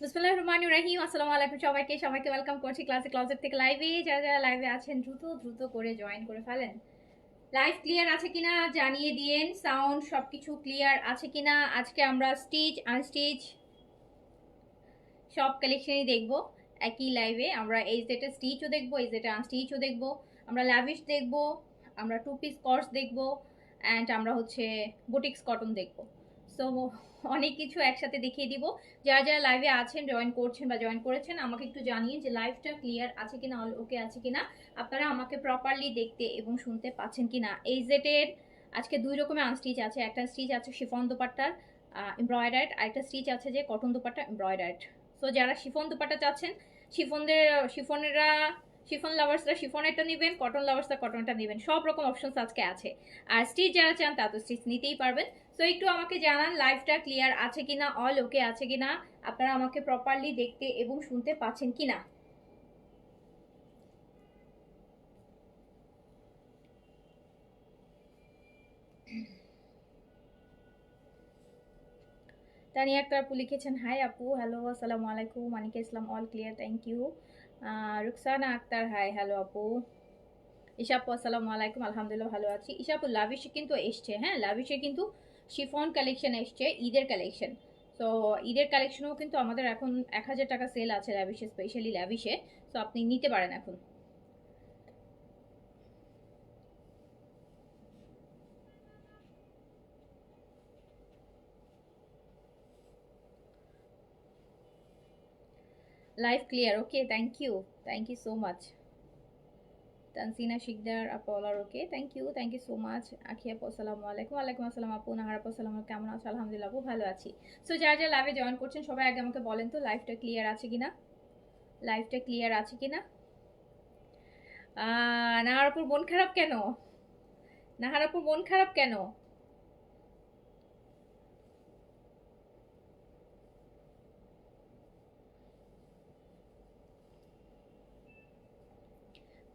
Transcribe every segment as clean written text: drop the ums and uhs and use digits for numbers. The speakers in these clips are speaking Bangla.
বিসমিল্লাহির রহমানির রহিম। আসসালামু আলাইকুম সবাইকে ওয়েলকাম করছি ক্লাসে ক্লজেট থেকে লাইভে। যারা লাইভে আছেন দ্রুত করে জয়েন করে ফেলেন। লাইভ ক্লিয়ার আছে কিনা জানিয়ে দিয়েন। সাউন্ড সবকিছু ক্লিয়ার আছে কিনা। আজকে আমরা স্টিচ আনস্টিচ সব কালেকশনই দেখব একই লাইভে। আমরা এই যেটা স্টিচও দেখব, এই যেটা আনস্টিচও দেখব, আমরা ল্যাভিশ দেখব, আমরা টু পিস কর্স দেখব, অ্যান্ড আমরা হচ্ছে বুটিক্স কটন দেখব। সো অনেক কিছু একসাথে দেখিয়ে দিব। যারা যারা লাইভে আছেন, জয়েন করছেন বা জয়েন করেছেন, আমাকে একটু জানিয়ে যে লাইভটা ক্লিয়ার আছে কিনা, অল ওকে আছে কিনা, আপনারা আমাকে প্রপারলি দেখতে এবং শুনতে পাচ্ছেন কিনা। এই জেটের আজকে দুই রকমের আনস্টিচ আছে। একটা স্টিচ আছে শিফন দোপাট্টার এমব্রয়ডার্ড, আরেকটা স্টিচ আছে যে কটন দোপাট্টা এমব্রয়ডার্ড। সো যারা শিফন দুপাটা চাচ্ছেন, শিফনেরা শিফন লাভার্সরা শিফনেরটা নেবেন, কটন লাভার্সরা কটনটা নেবেন। সব রকম অপশনস আজকে আছে। আর স্টিচ যারা চান তা তো স্টিচ নিতেই পারবেন। সো একটু আমাকে জানান লাইভটা ক্লিয়ার আছে কিনা, অল ওকে আছে কিনা, আপনারা আমাকে প্রপারলি দেখতে এবং শুনতে পাচ্ছেন কিনা। তানিয়া আক্তার আপু লিখেছেন হাই আপু, হ্যালো, আসসালামু আলাইকুম। Manika Islam all clear, thank you. Ruksana Akter hi, hello আপু। ঈশাপু আসসালামু আলাইকুম, আলহামদুলিল্লাহ ভালো আছি। ঈশাপু লাভিশে কিন্তু এসছে, হ্যাঁ লাভিশে কিন্তু শিফন কালেকশন এসছে, ঈদের কালেকশন। তো ঈদের কালেকশনও কিন্তু আমাদের এখন 1000 টাকা সেল আছে লাভিশে, স্পেশালি লাভিশে। তো আপনি নিতে পারেন এখন। Live clear, okay, thank you so much. Tansina Sikdar আপু all are okay, thank you so much. Akhiya আপু আসসালামু আলাইকুম। ওয়ালাইকুম আসসালাম আপু। নাহার আপু আসসালাম, কেমন আছো? আলহামদুলিল্লাহ আপু ভালো আছি। সো যারা যারা লাইভে জয়েন করছেন সবাই আগে আমাকে বলেন তো লাইভটা ক্লিয়ার আছে কিনা, লাইভটা ক্লিয়ার আছে কিনা। নাহারাপুর মন খারাপ কেন? নাহারাপুর মন খারাপ কেন?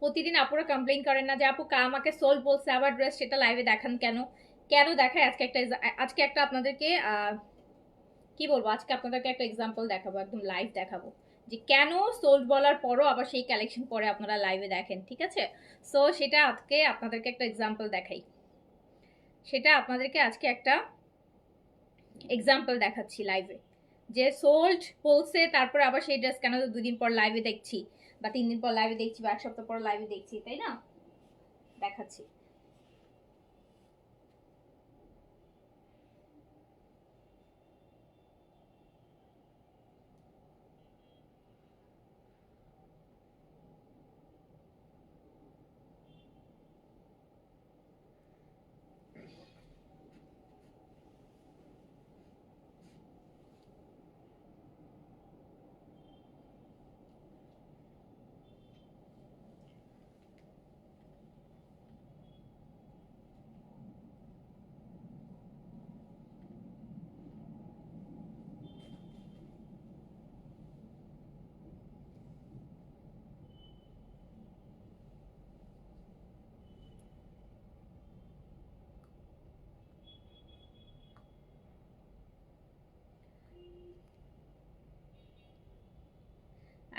প্রতিদিন আপুরা কমপ্লেইন করেন না যে আপু আমাকে সোল বলছে আবার ড্রেস, সেটা লাইভে দেখান কেন? কেন দেখায়? আজকে একটা আপনাদেরকে কি বলবো, আজকে আপনাদেরকে একটা এক্সাম্পল দেখাবো, একদম লাইভ দেখাবো যে কেন সোল্ড বলার পরও আবার সেই কালেকশন পরে আপনারা লাইভে দেখেন, ঠিক আছে? সো সেটা আজকে আপনাদেরকে একটা এক্সাম্পল দেখাই। সেটা আপনাদেরকে আজকে একটা এক্সাম্পল দেখাচ্ছি লাইভে, যে সোল্ড বলছে তারপর আবার সেই ড্রেস কেন 2 দিন পর লাইভে দেখছি, বা 3 দিন পর লাইভে দেখছি, বা 1 সপ্তাহ পর লাইভে দেখছি, তাই না? দেখাচ্ছি।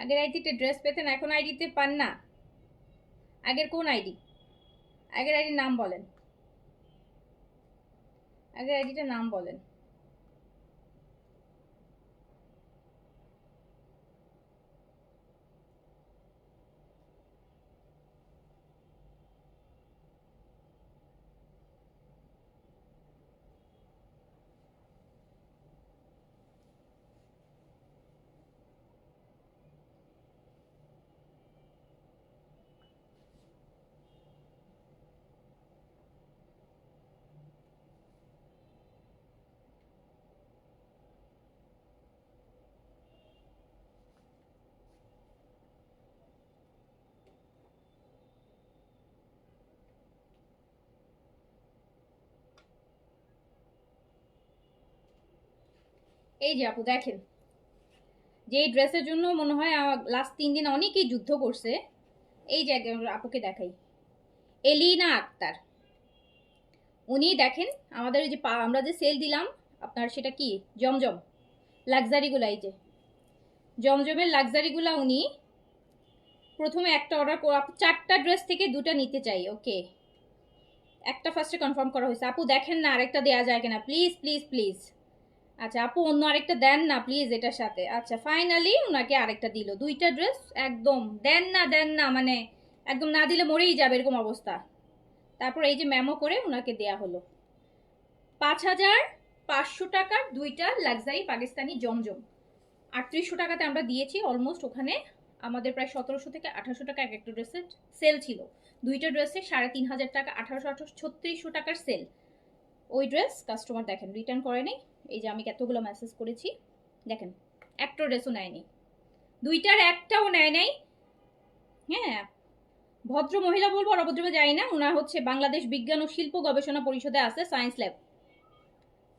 আগের আইডিতে ড্রেস পেতেন, এখন আইডিতে পান না? আগের কোন আইডি? আগের আইডির নাম বলেন, আগের আইডিটার নাম বলেন। এই যে আপু দেখেন, যে এই ড্রেসের জন্য মনে হয় লাস্ট 3 দিন অনেকেই যুদ্ধ করছে। এই যে আপুকে দেখাই, এলিনা আক্তার। উনি দেখেন আমাদের এই যে আমরা যে সেল দিলাম আপনার, সেটা কি জমজম লাক্সারিগুলো, এই যে জমজমের লাক্সারিগুলো উনি প্রথমে একটা অর্ডার, 4টা ড্রেস থেকে 2টা নিতে চাই। ওকে, একটা ফার্স্টে কনফার্ম করা হয়েছে। আপু দেখেন না আরেকটা দেওয়া যায় কিনা, প্লিজ প্লিজ প্লিজ। আচ্ছা আপু অন্য আরেকটা দেন না প্লিজ এটার সাথে। আচ্ছা ফাইনালি ওনাকে আরেকটা দিল, 2টা ড্রেস। একদম দেন না দেন না, মানে একদম না দিলে মরেই যাবে এরকম অবস্থা। তারপর এই যে মেমো করে ওনাকে দেয়া হলো 5,500 টাকার 2টা লাক্সারি পাকিস্তানি জমজম। 3800 টাকাতে আমরা দিয়েছি অলমোস্ট। ওখানে আমাদের প্রায় 1700 থেকে 1800 টাকা এক একটা ড্রেসের সেল ছিল। 2টা ড্রেসে 3,500 টাকা, 3600 টাকার সেল। ওই ড্রেস কাস্টমার দেখেন রিটার্ন করে নেই। এই যে আমি এতগুলো মেসেজ করেছি, দেখেন একটা ড্রেসও নেয়নি, 2টার একটাও নেয় নাই। হ্যাঁ, ভদ্র মহিলা বলবো আর অভদ্র যাই না, ওনার হচ্ছে বাংলাদেশ বিজ্ঞান ও শিল্প গবেষণা পরিষদে আছে সায়েন্স ল্যাব।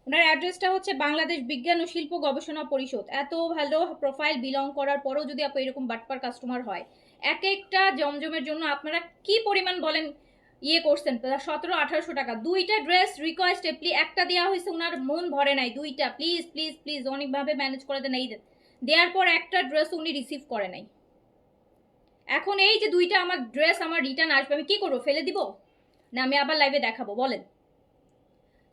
ওনার অ্যাড্রেসটা হচ্ছে বাংলাদেশ বিজ্ঞান ও শিল্প গবেষণা পরিষদ। এত ভালো প্রোফাইল বিলং করার পরেও যদি আপনি এরকম বাটপার কাস্টমার হয়, এক একটা জমজমের জন্য আপনারা কি পরিমাণ বলেন ইয়ে করছেন। 1700-1800 টাকা 2টা ড্রেস রিকোয়েস্ট এপ্লি একটা দেওয়া হয়েছে, ওনার মন ভরে নাই। 2টা প্লিজ প্লিজ প্লিজ অনেকভাবে ম্যানেজ করে দেন। এই দেওয়ার পর একটা ড্রেস উনি রিসিভ করে নাই। এখন এই যে 2টা আমার ড্রেস আমার রিটার্ন আসবে, আমি কি করবো? ফেলে দিব না আমি আবার লাইভে দেখাবো? বলেন।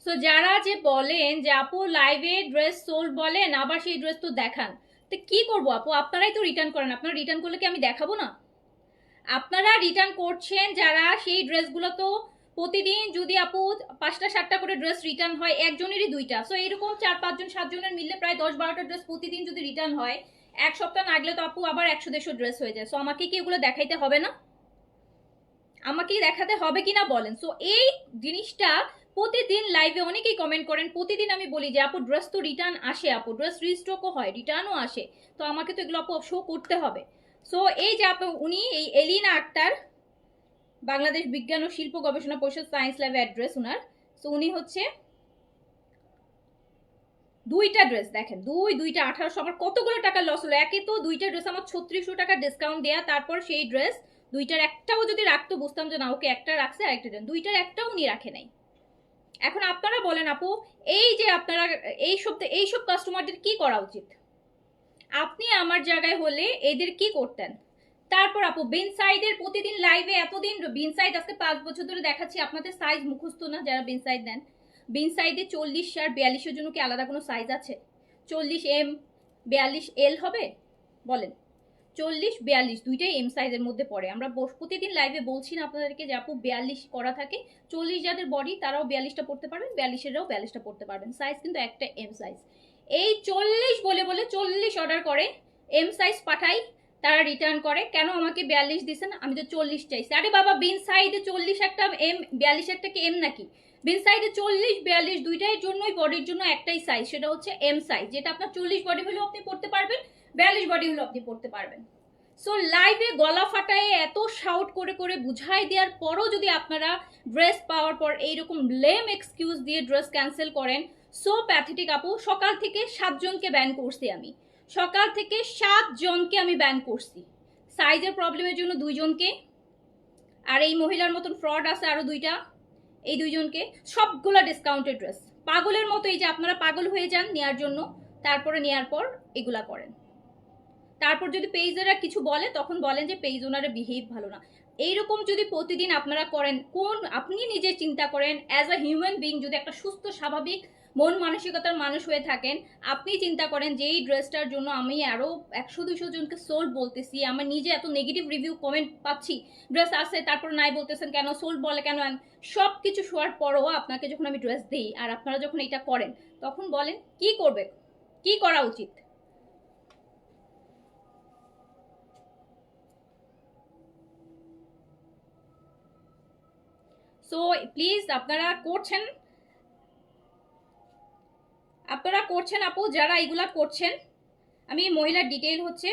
সো যারা যে বলেন যে আপু লাইভে ড্রেস সোল্ড বলেন, আবার সেই ড্রেস তো দেখান, তো কি করবো আপু? আপনারাই তো রিটার্ন করেন, আপনারা রিটার্ন করলে কি আমি দেখাবো না? আপনারা রিটার্ন করছেন যারা, সেই ড্রেসগুলো তো প্রতিদিন যদি আপু 5টা-7টা করে ড্রেস রিটার্ন হয়, একজনেরই 2টা। সো এইরকম 4-5-7 জনের মিললে প্রায় 10-12টা ড্রেস প্রতিদিন যদি রিটার্ন হয়, এক সপ্তাহ না গেলে তো আপু আবার 100-150 ড্রেস হয়ে যায়। সো আমাকে কি এগুলো দেখাইতে হবে না? আমাকেই দেখাতে হবে কিনা বলেন। সো এই জিনিসটা প্রতিদিন লাইভে অনেকেই কমেন্ট করেন, প্রতিদিন আমি বলি যে আপু ড্রেস তো রিটার্ন আসে, আপু ড্রেস রিস্টকও হয়, রিটার্নও আসে, তো আমাকে তো এগুলো আপু শো করতে হবে। সো এই যে আপু উনি এই এলিনা আক্তার, বাংলাদেশ বিজ্ঞান ও শিল্প গবেষণা পরিষদ সায়েন্স ল্যাব অ্যাড্রেস উনার। সো উনি হচ্ছে 2টা ড্রেস দেখেন, 2টা 1800, আমার কতগুলো টাকা লস হলো। একে তো 2টা ড্রেস আমার 3600 টাকা ডিসকাউন্ট দেয়া, তারপর সেই ড্রেস 2টার একটাও যদি রাখতো বুঝতাম যে না ওকে একটা রাখছে আরেকটা দেন, 2টার একটাও উনি রাখে নাই। এখন আপনারা বলেন আপু, এই যে আপনারা এইসব কাস্টমারদের কি করা উচিত? আপনি আমার জায়গায় হলে এদের কি করতেন? তারপর আপু বিন সাইডের প্রতিদিন লাইভে এতদিন বিন সাইড আজকে 5 বছর ধরে দেখাচ্ছি, আপনাদের সাইজ মুখস্থ না যারা বিন সাইড দেন। বিন সাইডে 40 আর 42-এর জন্য কি আলাদা কোনো সাইজ আছে? 40M 42L হবে? বলেন। 40-42 দুইটাই এম সাইজের মধ্যে পড়ে। আমরা প্রতিদিন লাইভে বলছি না আপনাদেরকে যে আপু 42 করা থাকে, 40 যাদের বডি তারাও 42টা পড়তে পারবেন, 42-এরাও 42টা পড়তে পারবেন। সাইজ কিন্তু একটা এম সাইজ। এই 40 বলে বলে 40 অর্ডার করে, এম সাইজ পাঠাই, তারা রিটার্ন করে কেন আমাকে 42 দিছেন, আমি তো 40 চাইছি। আরে বাবা বিন সাইডে 40 একটা এম, 42 একটা কি এম নাকি? বিন সাইডে 40-42 দুইটাই জন্যই বডির জন্য একটাই সাইজ, সেটা হচ্ছে এম সাইজ, যেটা আপনার 40 বডি হলেও আপনি পড়তে পারবেন, 42 বডি হলেও আপনি পড়তে পারবেন। সো লাইভে গলা ফাটায় এত শাউট করে করে বুঝাই দেওয়ার পরও যদি আপনারা ড্রেস পাওয়ার পর এইরকম লেম এক্সকিউজ দিয়ে ড্রেস ক্যান্সেল করেন, সো প্যাথেটিক আপু। সকাল থেকে 7জনকে ব্যান করছি আমি, সকাল থেকে 7জনকে আমি ব্যান করছি, সাইজের প্রবলেমের জন্য 2জনকে, আর এই মহিলার মতন ফ্রড আছে আরো 2টা, এই 2জনকে। সবগুলো ডিসকাউন্টেড ড্রেস, পাগলের মতো। এই যে আপনারা পাগল হয়ে যান নেওয়ার জন্য, তারপরে নেওয়ার পর এগুলা করেন। তারপর যদি পেজেরা কিছু বলে তখন বলেন যে পেজ ওনারা বিহেভ ভালো না। এইরকম যদি প্রতিদিন আপনারা করেন, কোন আপনি নিজে চিন্তা করেন অ্যাজ আ হিউম্যান বিং, যদি একটা সুস্থ স্বাভাবিক মন মানসিকতার মানুষ হয়ে থাকেন, আপনি চিন্তা করেন যে এই ড্রেসটার জন্য আমি আরো 100-200 জনকে সোল্ড বলতেছি, আমি নিজে এত নেগেটিভ রিভিউ কমেন্ট পাচ্ছি, ড্রেস আছে তারপর নাই বলতেছেন কেন, সোল্ড বলে কেন, সব কিছু শোয়ার পরও আপনাকে যখন আমি ড্রেস দিই আর আপনারা যখন এটা করেন, তখন বলেন কি করবে, কি করা উচিত? সো প্লিজ আপনারা করছেন আপু, যারা এগুলা করছেন, আমি মহিলার ডিটেইল হচ্ছে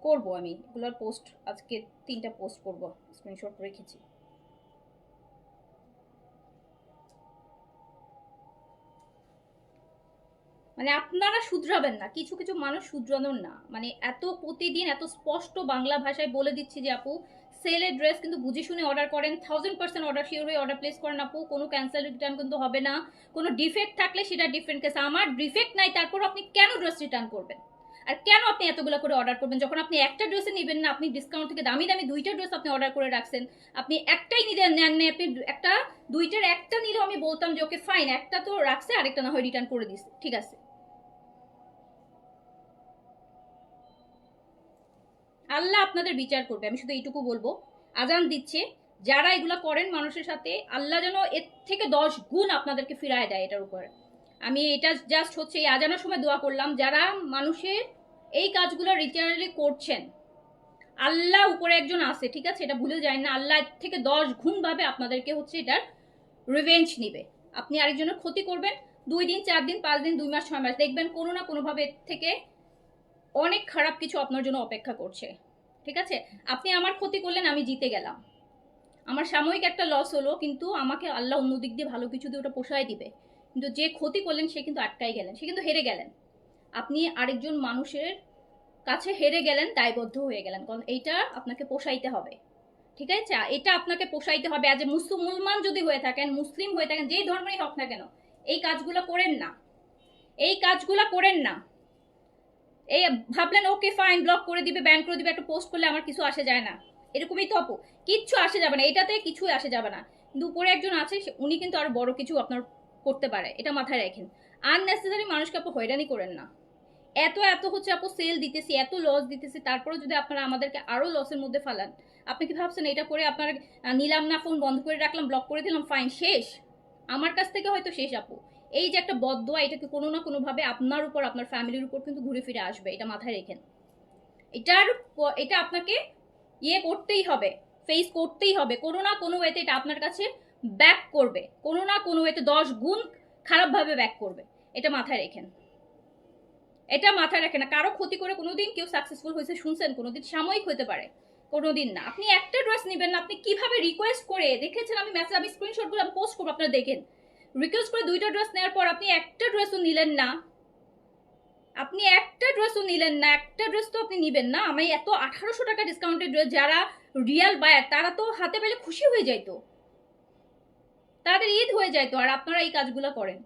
করব, আমি এগুলোর পোস্ট আজকে 3টা পোস্ট করব, স্ক্রিনশট রেখেছি। মানে আপনারা শুধরাবেন না, কিছু কিছু মানুষ শুধরানোর না, মানে এত প্রতিদিন এত স্পষ্ট বাংলা ভাষায় বলে দিচ্ছি যে আপু সেলের ড্রেস কিন্তু বুঝে শুনে অর্ডার করেন, 1000% অর্ডার শিওর হয়ে অর্ডার প্লেস করেন আপু, কোনো ক্যান্সেল রিটার্ন কিন্তু হবে না। কোনো ডিফেক্ট থাকলে সেটা ডিফারেন্ট কেস, আমার ডিফেক্ট নাই তারপর আপনি কেন ড্রেস রিটার্ন করবেন? আর কেন আপনি এতগুলো করে অর্ডার করবেন যখন আপনি একটা ড্রেসে নেবেন না? আপনি ডিসকাউন্ট থেকে দামি দামি দুইটা ড্রেস আপনি অর্ডার করে রাখছেন, আপনি একটাই নিতে নেন না, আপনি একটা দুইটার একটা নিলেও আমি বলতাম যে ওকে ফাইন, একটা তো রাখছে আরেকটা না হয় রিটার্ন করে দিচ্ছে, ঠিক আছে। আল্লাহ আপনাদের বিচার করবে, আমি শুধু এইটুকু বলবো। আজান দিচ্ছে, যারা এগুলো করেন মানুষের সাথে, আল্লাহ যেন এর থেকে 10 গুণ আপনাদেরকে ফিরায় দেয় এটার উপর। আমি এটা জাস্ট হচ্ছে এই আজানের সময় দোয়া করলাম, যারা মানুষের এই কাজগুলো রিচার্লি করছেন, আল্লাহ উপরে একজন আছে, ঠিক আছে, এটা ভুলে যায় না। আল্লাহ এর থেকে 10 গুণ ভাবে আপনাদেরকে হচ্ছে এটার রিভেঞ্জ নিবে। আপনি আরেকজনের ক্ষতি করবেন, 2 দিন 4 দিন 5 দিন 2 মাস 6 মাস, দেখবেন কোনো না কোনোভাবে এর থেকে অনেক খারাপ কিছু আপনার জন্য অপেক্ষা করছে, ঠিক আছে। আপনি আমার ক্ষতি করলেন, আমি জিতে গেলাম, আমার সাময়িক একটা লস হলো, কিন্তু আমাকে আল্লাহ অন্য দিক দিয়ে ভালো কিছু দিয়ে ওটা পোষায় দিবে। কিন্তু যে ক্ষতি করলেন সে কিন্তু আটকাই গেলেন, সে কিন্তু হেরে গেলেন। আপনি আরেকজন মানুষের কাছে হেরে গেলেন, দায়বদ্ধ হয়ে গেলেন, কারণ এইটা আপনাকে পোষাইতে হবে, ঠিক আছে। এটা আপনাকে পোষাইতে হবে। আজ মুসলমান যদি হয়ে থাকেন, মুসলিম হয়ে থাকেন, যেই ধর্মেই হোক না কেন, এই কাজগুলো করেন না, এই কাজগুলো করেন না। এই ভাবলেন ওকে ফাইন, ব্লক করে দিবে, ব্যান করে দিবে, একটা পোস্ট করলে আমার কিছু আসে যায় না, এরকমই তো আপু, কিচ্ছু আসে যাবে না, এটাতে কিছুই আসে যাবে না। কিন্তু উপরে একজন আছে, উনি কিন্তু আরো বড় কিছু আপনার করতে পারে, এটা মাথায় রাখেন। আননেসেসারি মানুষকে আপু হয়রানি করেন না। এত এত হচ্ছে আপু সেল দিতেছি, এত লস দিতেছি, তারপরে যদি আপনারা আমাদেরকে আরো লসের মধ্যে ফেলান, আপনি কি ভাবছেন এটা করে আপনার নিলাম না, ফোন বন্ধ করে রাখলাম, ব্লক করে দিলাম, ফাইন শেষ? আমার কাছ থেকে হয়তো শেষ আপু। এই যে একটা বদদোয়া, এটাকে কোনো না কোনোভাবে আপনার উপর, আপনার ফ্যামিলির উপর কিন্তু ঘুরে ফিরে আসবে, এটা মাথায় রেখেন। এটা আপনাকে ইয়ে করতেই হবে, ফেস করতেই হবে, কোনো না কোনো ওয়েতে এটা আপনার কাছে ব্যাক করবে, কোনো না কোনো ওয়েতে 10 গুণ খারাপভাবে ব্যাক করবে, এটা মাথায় রেখেন। এটা মাথায় রাখেন না, কারো ক্ষতি করে কোনোদিন কেউ সাকসেসফুল হয়েছে শুনছেন? কোনোদিন সাময়িক হতে পারে, কোনোদিন না। আপনি একটা ড্রেস নেবেন না, আপনি কিভাবে রিকোয়েস্ট করে দেখেছেন, আমি মেসেজ, আমি স্ক্রিনশটগুলো আমি পোস্ট করবো, আপনারা দেখেন। রিকোয়েস্ট করে 2টা ড্রেস নেওয়ার পর আপনি একটা ড্রেসও নিলেন না, আপনি একটা ড্রেসও নিলেন না, একটা ড্রেস তো আপনি নিবেন না। আমি এত 1800 টাকা ডিসকাউন্টেড ড্রেস, যারা রিয়েল বায়ার তারা তো হাতে পেলে খুশি হয়ে যাইতো, তাদের ঈদ হয়ে যাইতো, আর আপনারা এই কাজগুলো করেন।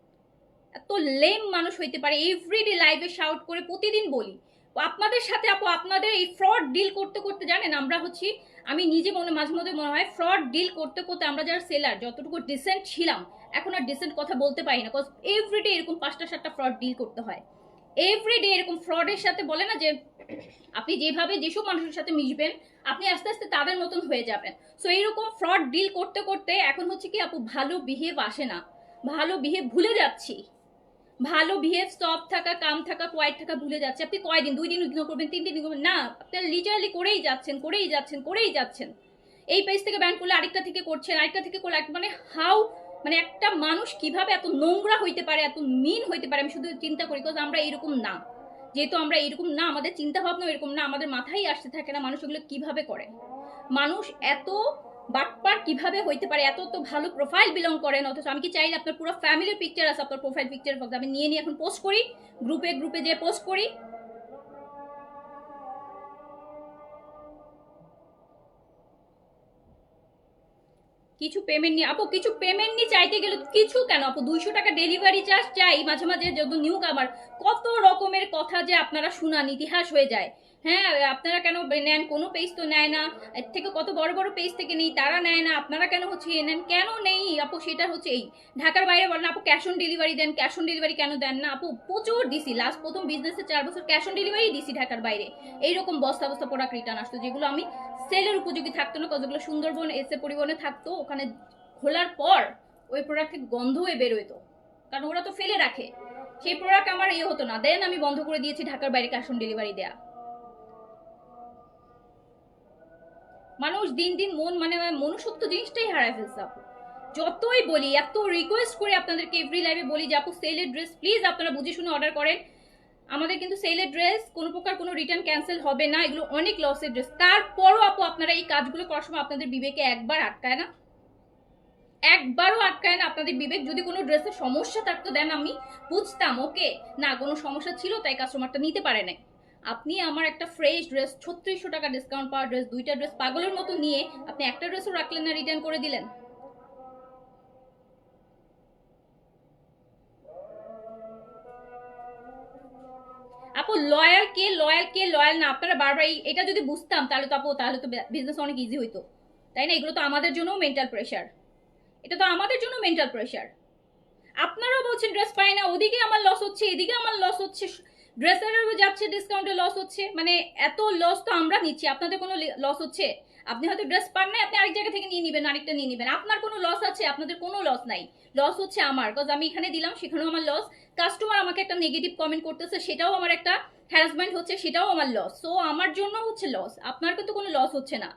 এত লেম মানুষ হইতে পারে? এভরিডে লাইভে শাউট করে প্রতিদিন বলি আপনাদের সাথে আপু, আপনাদের এই ফ্রড ডিল করতে করতে জানেন আমরা হচ্ছি, আমি নিজে মাঝে মধ্যে মনে হয় ফ্রড ডিল করতে করতে আমরা যারা সেলার যতটুকু ডিসেন্ট ছিলাম, এখন আর ডিসেন্ট কথা বলতে পারি না, বিকজ এভরিডে এরকম 5টা 7টা ফ্রড ডিল করতে হয়। এভরিডে এরকম ফ্রডের সাথে বলে না যে আপনি যেভাবে যেসব মানুষের সাথে মিশবেন আপনি আস্তে আস্তে তাদের মতন হয়ে যাবেন। সো এইরকম ফ্রড ডিল করতে করতে এখন হচ্ছে কি আপু, ভালো বিহেভ আসে না, ভালো বিহেভ ভুলে যাচ্ছি, ভালো বিহেভ, সফট থাকা, কাম থাকা, কোয়াইট থাকা ভুলে যাচ্ছে। আপনি কয়দিন, 2 দিন ইগনোর করবেন, 3 দিন ইগনোর করবেন না, আপনি লিটারালি করেই যাচ্ছেন করেই যাচ্ছেন করেই যাচ্ছেন। এই পেজ থেকে ব্যান করলে আরেকটা থেকে করছেন, আরেকটা থেকে করলে, মানে হাউ, মানে একটা মানুষ কিভাবে এত নোংরা হইতে পারে, এত মিন হইতে পারে, আমি শুধু চিন্তা করি, বিকজ আমরা এরকম না, যেহেতু আমরা এরকম না, আমাদের চিন্তা ভাবনা এরকম না, আমাদের মাথায় আসতে থাকে না মানুষ এগুলো কিভাবে করে। মানুষ এত বাটপার কিভাবে হইতে পারে, এত তো ভালো প্রোফাইল বিলং করেন, অথচ আমি কি চাইলে আপনার পুরো ফ্যামিলির পিকচার আছে আপনার প্রোফাইল পিকচার, আমি নিয়ে নিয়ে এখন পোস্ট করি, গ্রুপে গ্রুপে যে পোস্ট করি। কিছু পেমেন্ট নিয়ে আপু, কিছু পেমেন্ট নিয়ে চাইতে গেলে কিছু কেন আপু, 200 টাকা ডেলিভারি চার্জ চাই মাঝে মাঝে, যত নিউ কামার কত রকমের কথা যে আপনারা শুনান, ইতিহাস হয়ে যায়। হ্যাঁ, আপনারা কেন নেন, কোনো পেজ তো নেয় না, এর থেকে কত বড় বড় পেজ থেকে নেই, তারা নেয় না, আপনারা কেন হচ্ছে নেন, কেন নেই আপু? সেটা হচ্ছে এই ঢাকার বাইরে বলেন আপু ক্যাশ অন ডেলিভারি দেন, ক্যাশ অন ডেলিভারি কেন দেন না আপু? প্রচুর দিছি, লাস্ট প্রথম বিজনেসে 4 বছর ক্যাশ অন ডেলিভারি দিছি ঢাকার বাইরে, এইরকম বস্তা বস্তা প্রোডাক্ট রিটার্ন আসতো, যেগুলো আমি সেলের উপযোগী থাকতো না, কতগুলো সুন্দরবন এসে পরিবহনে থাকতো, ওখানে খোলার পর ওই প্রোডাক্ট থেকে গন্ধ হয়ে বের হইতো, কারণ ওরা তো ফেলে রাখে, সেই প্রোডাক্ট আমার ইয়ে হতো না, দেন আমি বন্ধ করে দিয়েছি ঢাকার বাইরে ক্যাশ অন ডেলিভারি দেয়া। মানুষ দিন দিন মানে মনুষ্যত্ব জিনিসটাই হারায় ফেলছে আপু। যতই বলি, এত রিকোয়েস্ট করে আপনাদেরকে এভরি লাইভে বলি যে আপু সেলের ড্রেস প্লিজ আপনারা বুঝে শুনে অর্ডার করেন, আমাদের কিন্তু সেলের ড্রেস কোনো প্রকার কোনো রিটার্ন ক্যান্সেল হবে না, এগুলো অনেক লসের ড্রেস। তারপরও আপু আপনারা এই কাজগুলো করার সময় আপনাদের বিবেকে একবার আটকায় না? একবারও আটকায় না আপনাদের বিবেক? যদি কোনো ড্রেসের সমস্যা থাকতো দেন আমি বুঝতাম, ওকে না কোনো সমস্যা ছিল তাই কাস্টমারটা নিতে পারে না, আপনি আমার একটা ফ্রেশ ড্রেস 3600 টাকা ডিসকাউন্ট পাওয়ার ড্রেস, দুইটা ড্রেস পাগলের মতো নিয়ে আপনি একটা ড্রেসও রাখলেন না, রিটার্ন করে দিলেন। আপু লয়াল কে লয়াল কে লয়াল না, আপনারা বারবার এটা যদি বুঝতাম তাহলে তো আপু, তাহলে তো বিজনেস অনেক ইজি হইতো, তাই না? এগুলো তো আমাদের জন্য মেন্টাল প্রেশার, এটা তো আমাদের জন্য মেন্টাল প্রেশার। আপনারাও বলছেন ড্রেস পাই না, ওদিকে আমার লস হচ্ছে, এদিকে আমার লস হচ্ছে, ড্রেসেরও যাচ্ছে ডিসকাউন্টে লস হচ্ছে, মানে এত লস তো আমরা নিচ্ছি, আপনাদের কোনো লস হচ্ছে? আপনি হয়তো ড্রেস পান নাই, আপনি আরেক জায়গা থেকে নিয়ে নেবেন, আরেকটা নিয়ে নেবেন, আপনার কোনো লস আছে? আপনাদের কোনো লস নাই। লস হচ্ছে আমার, বিকজ আমি এখানে দিলাম সেখানেও আমার লস, কাস্টমার আমাকে একটা নেগেটিভ কমেন্ট করতেছে সেটাও আমার একটা হ্যারাসমেন্ট হচ্ছে, সেটাও আমার লস। সো আমার জন্য হচ্ছে লস, আপনার কিন্তু কোনো লস হচ্ছে না।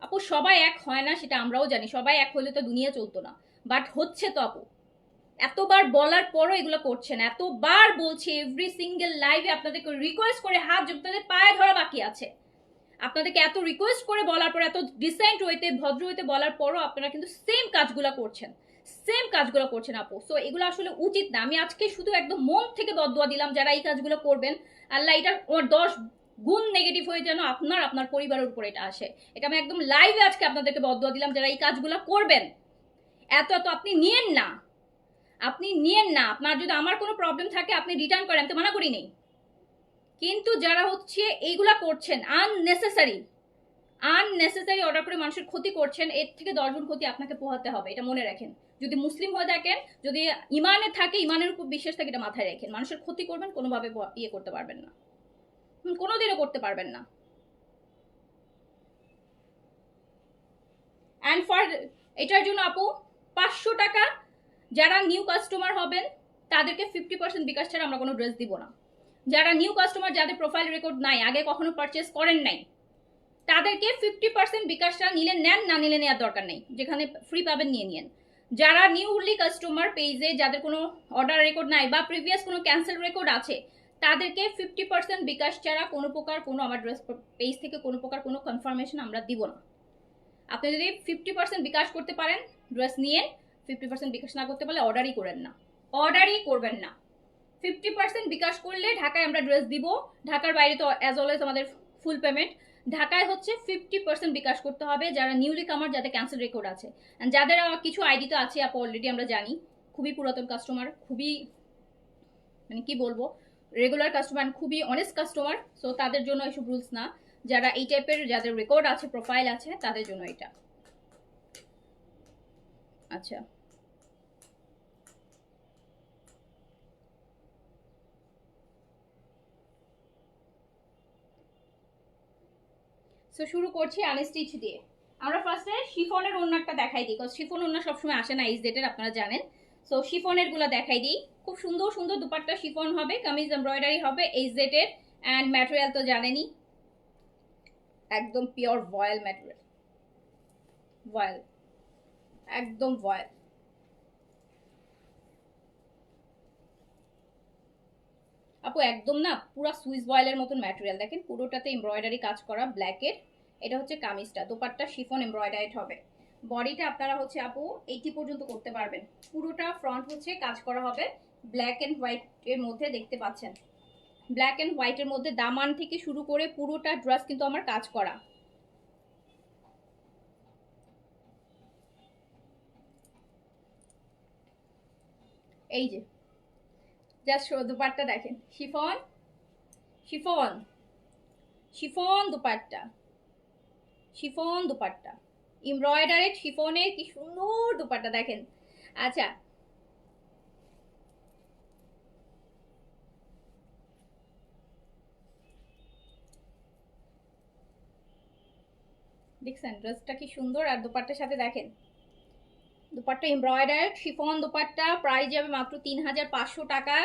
আপু সবাই এক হয় না, সেটা আমরাও জানি, সবাই এক হলে তো দুনিয়া চলতো না, বাট হচ্ছে তো আপু। এতবার বলার পরও এগুলো করছেন, এতবার বলছি এভরি সিঙ্গেল লাইভে আপনাদেরকে রিকোয়েস্ট করে, হাত আপনাদের পায়ে ধরা বাকি আছে, আপনাদেরকে এত রিকোয়েস্ট করে বলার পর, এত ডিসেন্ট হইতে ভদ্র হইতে বলার পরও আপনারা কিন্তু সেম কাজগুলো করছেন, সেম কাজগুলো করছেন আপু। সো এগুলো আসলে উচিত না। আমি আজকে শুধু একদম মন থেকে বদদোয়া দিলাম যারা এই কাজগুলো করবেন, আল্লাহ এটার 10 গুণ নেগেটিভ হয়ে যেন আপনার আপনার পরিবারের উপর এটা আসে। এটা আমি একদম লাইভে আজকে আপনাদেরকে বদদোয়া দিলাম যারা এই কাজগুলো করবেন। এত এত আপনি নিয়েন না, আপনি নিয়েন না। আপনার যদি আমার কোনো প্রবলেম থাকে আপনি রিটার্ন করেন, আমি তো মানা করি নেই, কিন্তু যারা হচ্ছে এইগুলা করছেন আননেসেসারি, আননেসেসারি অর্ডার করে মানুষের ক্ষতি করছেন, এর থেকে 10 গুণ ক্ষতি আপনাকে পোহাতে হবে, এটা মনে রাখেন। যদি মুসলিম হয়ে থাকেন, যদি ইমানে থাকে, ইমানের উপর বিশ্বাস থাকে, এটা মাথায় রাখেন। মানুষের ক্ষতি করবেন, কোনোভাবে ইয়ে করতে পারবেন না, কোনোদিনও করতে পারবেন না। অ্যান্ড ফর এটার জন্য আপু 500 টাকা যারা নিউ কাস্টমার হবেন তাদেরকে 50% বিকাশ ছাড়া আমরা কোনো ড্রেস দিব না। যারা নিউ কাস্টমার, যাদের প্রোফাইল রেকর্ড নাই, আগে কখনো পারচেস করেন নাই, তাদেরকে 50% বিকাশটা নিলে নেন, না নিলে নেওয়ার দরকার নেই, যেখানে ফ্রি পাবেন নিয়ে নিন। যারা নিউলি কাস্টমার পেজে, যাদের কোনো অর্ডার রেকর্ড নাই বা প্রিভিয়াস কোনো ক্যান্সেল রেকর্ড আছে, তাদেরকে 50% বিকাশ ছাড়া কোনো প্রকার কোনো আমার ড্রেস পেজ থেকে কোনো প্রকার কোনো কনফার্মেশন আমরা দিব না। আপনি যদি 50% বিকাশ করতে পারেন ড্রেস নিয়ে, 50% বিকাশ না করতে পারলে অর্ডারই করেন না, অর্ডারই করবেন না। 50% বিকাশ করলে ঢাকায় আমরা ড্রেস দিব, ঢাকার বাইরে তো অ্যাজ অলওয়েজ আমাদের ফুল পেমেন্ট। ঢাকায় হচ্ছে 50% বিকাশ করতে হবে যারা নিউলি কামার, যাদের ক্যান্সেল রেকর্ড আছে, যাদের কিছু আইডি তো আছে আপু অলরেডি, আমরা জানি খুবই পুরাতন কাস্টমার, খুবই মানে কি বলবো, রেগুলার কাস্টমার, খুবই অনেস্ট কাস্টমার। সো তাদের জন্য এসব রুলস না, যারা এই টাইপের যাদের রেকর্ড আছে, প্রোফাইল আছে, তাদের জন্য এটা। আচ্ছা, সো শুরু করছি আনস্টিচ দিয়ে। আমরা ফার্স্টে শিফনের ওড়নাটা দেখাই দিই, বিকজ শিফন ওড়না সবসময় আসে না এইচ ডেটের, আপনারা জানেন। সো শিফনের গুলো দেখাই দিই। খুব সুন্দর সুন্দর দুপাট্টা শিফন হবে, কামিজ এমব্রয়ডারি হবে এইচ ডেটের, অ্যান্ড ম্যাটেরিয়াল তো জানেনই, একদম পিওর ভয়েল ম্যাটেরিয়াল, ভয়েল, একদম ভয়েল। আপু একদম না পুরো সুইস ভয়েলের মতন ম্যাটেরিয়াল, দেখেন পুরোটাতে এমব্রয়ডারি কাজ করা ব্ল্যাকের। এটা হচ্ছে কামিজটা, দোপাট্টা শিফন এমব্রয়ডারি হবে। বডিটা আপনারা হচ্ছে আপু 80 পর্যন্ত করতে পারবেন, পুরোটা ফ্রন্ট হচ্ছে কাজ করা হবে ব্ল্যাক এন্ড হোয়াইট এর মধ্যে, দেখতে পাচ্ছেন ব্ল্যাক এন্ড হোয়াইটের মধ্যে দামান থেকে শুরু করে পুরোটা ড্রেস কিন্তু আমার কাজ করা। এই যে জাস্ট দুপাট্টা দেখেন, chiffon, chiffon, chiffon dupatta, chiffon dupatta, embroidery শিফনের কি সুন্দর দুপাট্টা দেখেন। আচ্ছা, দেখছেন ড্রেসটা কি সুন্দর, আর দুপাট্টার সাথে দেখেন dupatta embroidery chiffon dupatta, price যাবে মাত্র 3500 টাকা।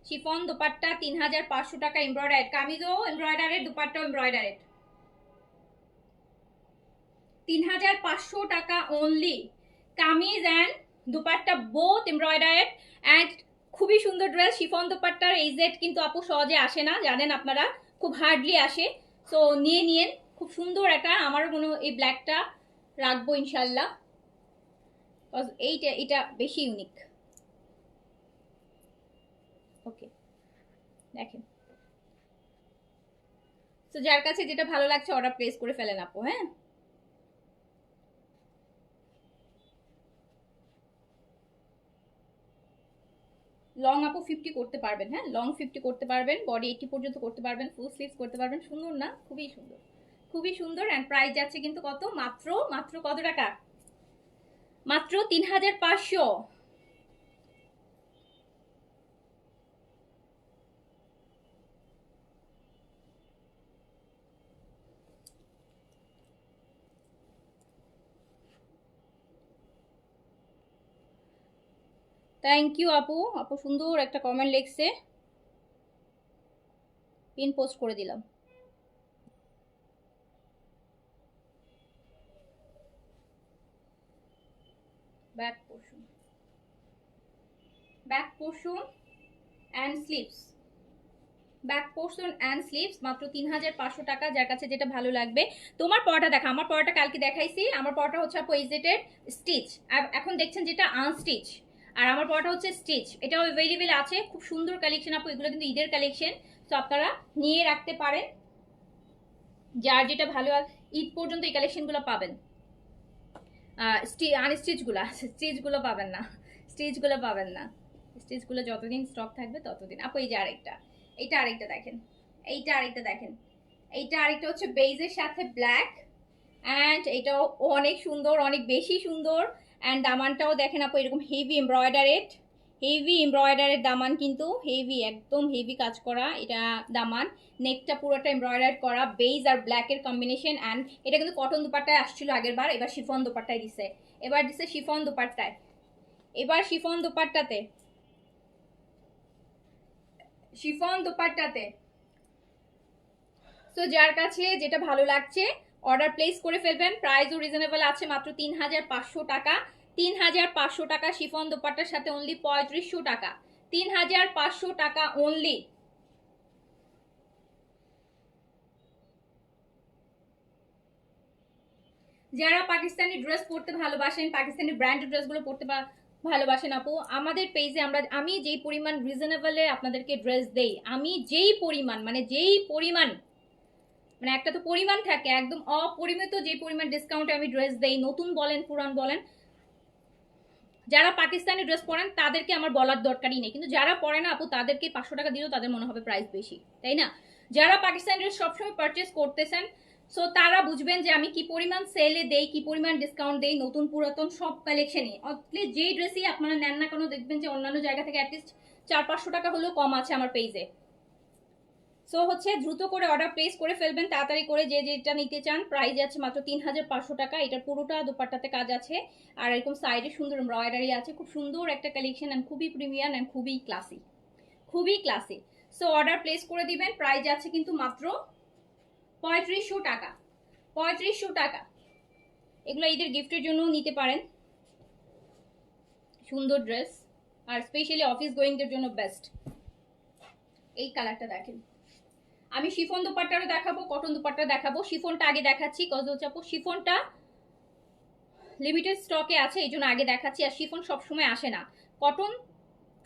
শিফন দুপাট্টা 3500 টাকা, এমব্রয়ডারি কামিজও এমব্রয়ডারি, দুপাট্টাও এমব্রয়ডারি, 3500 টাকা only. Kameez and dupatta both embroidery, and খুবই সুন্দর ড্রেস। শিফন দুপাট্টার এই জেড কিন্তু আপু সহজে আসে না, জানেন আপনারা, খুব হার্ডলি আসে। সো নিয়ে নিন, খুব সুন্দর একটা, আমারও মনে হয় এই ব্ল্যাকটা রাখবো ইনশাল্লাহ, এইটা এটা বেশি ইউনিক। ওকে, দেখেন। তো যার কাছে যেটা ভালো লাগছে অর্ডার প্লেস করে ফেলেন আপু। হ্যাঁ, লং আপু 50 করতে পারবেন। হ্যাঁ, লং 50 করতে পারবেন, বডি 80 পর্যন্ত করতে পারবেন, ফুল স্লিভস করতে পারবেন। সুন্দর না? খুবই সুন্দর, খুবই সুন্দর। অ্যান্ড প্রাইস যাচ্ছে কিন্তু কত, মাত্র মাত্র কত টাকা, মাত্র 3500। থ্যাংক ইউ আপু। আপু সুন্দর একটা কমেন্ট লিখছে, পিন পোস্ট করে দিলাম। Back portion, back portion and sleeves, back portion and sleeves মাত্র 3500 টাকা। যার কাছে যেটা ভালো লাগবে। তোমার পরোটা দেখা, আমার পরোটা কালকে দেখাইছি। আমার পরোটা হচ্ছে আপু এইজেটের স্টিচ, আর এখন দেখছেন যেটা আনস্টিচ, আর আমার পরোটা হচ্ছে স্টিচ। এটাও অ্যাভেলেবেল আছে, খুব সুন্দর কালেকশন আপু। এগুলো কিন্তু ঈদের কালেকশন, তো আপনারা নিয়ে রাখতে পারেন, যার যেটা ভালো। ঈদ পর্যন্ত এই কালেকশনগুলো পাবেন। আনস্টিচগুলো, স্টিচগুলো পাবেন না, স্টিচগুলো পাবেন না। স্টিচগুলো যতদিন স্টক থাকবে ততদিন। আপু এই যে আরেকটা, এইটা আরেকটা দেখেন, এইটা আরেকটা দেখেন, এইটা আরেকটা হচ্ছে বেইজের সাথে ব্ল্যাক। অ্যান্ড এটাও অনেক সুন্দর, অনেক বেশি সুন্দর। অ্যান্ড দামানটাও দেখেন আপু, এরকম হেভি এমব্রয়ডারেড, হেভি এমব্রয়ডারের দামান, কিন্তু হেভি, একদম হেভি কাজ করা এটা দামান। নেকটা পুরোটা এমব্রয়ডার করা, বেজ আর ব্ল্যাকের কম্বিনেশন। অ্যান্ড এটা কিন্তু কটন দুপাট্টায় আসছিল আগের বার, এবার শিফন দুপাট্টায় দিছে, এবার দিছে শিফন দুপাট্টায়, এবার শিফন দুপাট্টাতে, শিফন দুপাট্টাতে। সো যার কাছে যেটা ভালো লাগছে অর্ডার প্লেস করে ফেলবেন। প্রাইসও রিজনেবল আছে, মাত্র 3500 টাকা। 3500 টাকা শিফন দোপাট্টার সাথে অনলি 3500 টাকা, 3500 টাকা অনলি। যারা পাকিস্তানি ড্রেস পরতে ভালোবাসেন, পাকিস্তানি ব্র্যান্ডেড ড্রেসগুলো পরতে ভালোবাসেন আপু, আমাদের পেজে আমি যেই পরিমাণ রিজনেবলে আপনাদেরকে ড্রেস দেই, আমি যেই পরিমাণ, মানে যেই পরিমাণ, মানে একটা তো পরিমাণ থাকে, একদম অপরিমিত যে পরিমাণ ডিসকাউন্টে আমি ড্রেস দেই, নতুন বলেন পুরান বলেন, যারা পাকিস্তানি ড্রেস পরেন তাদেরকে আমার বলার দরকারই নেই, কিন্তু যারা পরে না আপু তাদেরকে 500 টাকা দিলেও তাদের মনে হবে প্রাইস বেশি, তাই না? যারা পাকিস্তানি ড্রেস সবসময় পারচেস করতেছেন, সো তারা বুঝবেন যে আমি কি পরিমাণ সেলে দেই, কি পরিমাণ ডিসকাউন্ট দেই, নতুন পুরাতন সব কালেকশনে। অতলে যেই ড্রেসই আপনারা নেন না কেন, দেখবেন যে অন্যান্য জায়গা থেকে অ্যাটলিস্ট 400-500 টাকা হলেও কম আছে আমার পেজে। সো হচ্ছে দ্রুত করে অর্ডার প্লেস করে ফেলবেন, তাড়াতাড়ি করে যে যেটা নিতে চান। প্রাইস আছে মাত্র 3500 টাকা। এটার পুরোটা দুপাট্টাতে কাজ আছে, আর এরকম সাইডে সুন্দর এমব্রয়ডারি আছে। খুব সুন্দর একটা কালেকশন, অ্যান্ড খুবই প্রিমিয়াম অ্যান্ড খুবই ক্লাসি, খুবই ক্লাসি। সো অর্ডার প্লেস করে দিবেন। প্রাইস আছে কিন্তু মাত্র 3500 টাকা, 3500 টাকা। এগুলো ঈদের গিফটের জন্য নিতে পারেন, সুন্দর ড্রেস, আর স্পেশালি অফিস গোয়িংদের জন্য বেস্ট। এই কালারটা দেখেন। আমি শিফন দুপাট্টারও দেখাবো, কটন দুপাট্টা দেখাবো। শিফনটা আগে দেখাচ্ছি, কজ হচ্ছে আপু শিফনটা লিমিটেড স্টকে আছে, এই জন্য আগে দেখাচ্ছি। আর শিফন সবসময় আসে না, কটন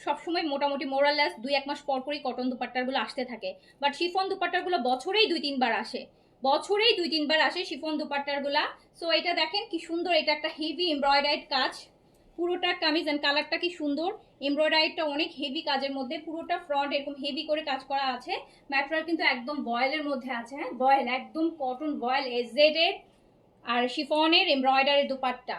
সবসময় মোটামুটি মোরাললেস 2-1 মাস পর পরই কটন দুপাট্টারগুলো আসতে থাকে। বাট শিফন দুপাট্টারগুলো বছরেই 2-3 বার আসে, বছরেই 2-3 বার আসে শিফন দুপাট্টারগুলা। সো এটা দেখেন কি সুন্দর, এটা একটা হেভি এমব্রয়ডারিড কাজ, পুরোটা কামিজ। অ্যান্ড কালারটা কি সুন্দর, এমব্রয়ডারিটা অনেক হেভি কাজের মধ্যে, পুরোটা ফ্রন্ট এরকম হেভি করে কাজ করা আছে। ম্যাটেরিয়াল কিন্তু একদম বয়েলের মধ্যে আছে, হ্যাঁ বয়েল, একদম কটন বয়েল এজেড এর। আর শিফনের এমব্রয়ডারির দুপাট্টা,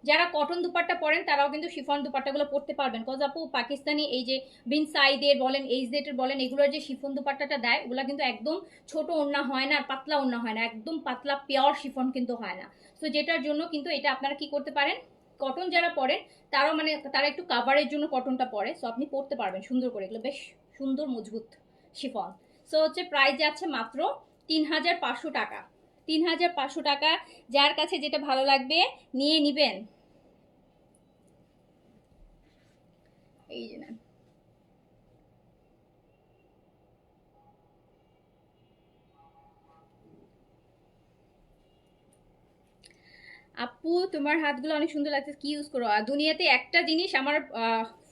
যারা কটন দুপাট্টা পরেন তারাও কিন্তু শিফন দুপাট্টাগুলো পরতে পারবেন। কজ আপু পাকিস্তানি এই যে বিন সাইদের বলেন, এইচজেটের বলেন, এগুলোর যে শিফন দুপাট্টাটা দেয় ওগুলো কিন্তু একদম ছোট ওড়না হয় না, আর পাতলা ওড়না হয় না, একদম পাতলা পিওর শিফন কিন্তু হয় না। সো যেটার জন্য কিন্তু এটা আপনারা কি করতে পারেন, কটন যারা পরেন তারাও, মানে তারা একটু কাভারের জন্য কটনটা পরে, সো আপনি পরতে পারবেন সুন্দর করে, এগুলো বেশ সুন্দর মজবুত শিফন। সো হচ্ছে প্রাইস যাচ্ছে মাত্র 3500 টাকা, 3500 টাকা। যার কাছে যেটা ভালো লাগবে নিয়ে নিবেন। এই যে নেন আপু, তোমার হাতগুলো অনেক সুন্দর লাগছে, কি ইউজ করো? দুনিয়াতে একটা জিনিস আমার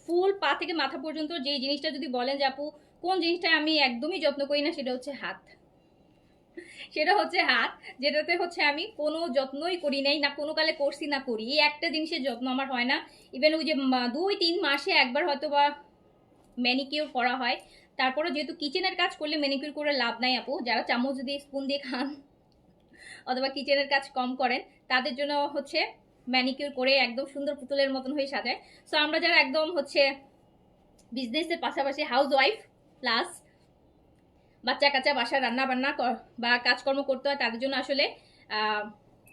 ফুল পা থেকে মাথা পর্যন্ত, যে জিনিসটা যদি বলেন যে আপু কোন জিনিসটা আমি একদমই যত্ন করি না সেটা হচ্ছে হাত। সেটা হচ্ছে হাত, যেটাতে হচ্ছে আমি কোনো যত্নই করি নাই, না কোনো কালে করছি না করি। এই একটা জিনিসের যত্ন আমার হয় না। ইভেন ওই যে 2-3 মাসে একবার হয়তো বা ম্যানিকিউর করা হয়। তারপরে যেহেতু কিচেনের কাজ করলে ম্যানিকিউর করে লাভ নাই আপু, যারা চামচ দিয়ে স্পুন দিয়ে খান অথবা কিচেনের কাজ কম করেন তাদের জন্য হচ্ছে ম্যানিকিউর করে একদম সুন্দর পুতুলের মতন হয়ে সাজায়। সো আমরা যারা একদম হচ্ছে বিজনেসের পাশাপাশি হাউস ওয়াইফ প্লাস বাচ্চা কাচ্চা বাসায় রান্না বান্না বা কাজকর্ম করতে হয়, তাদের জন্য আসলে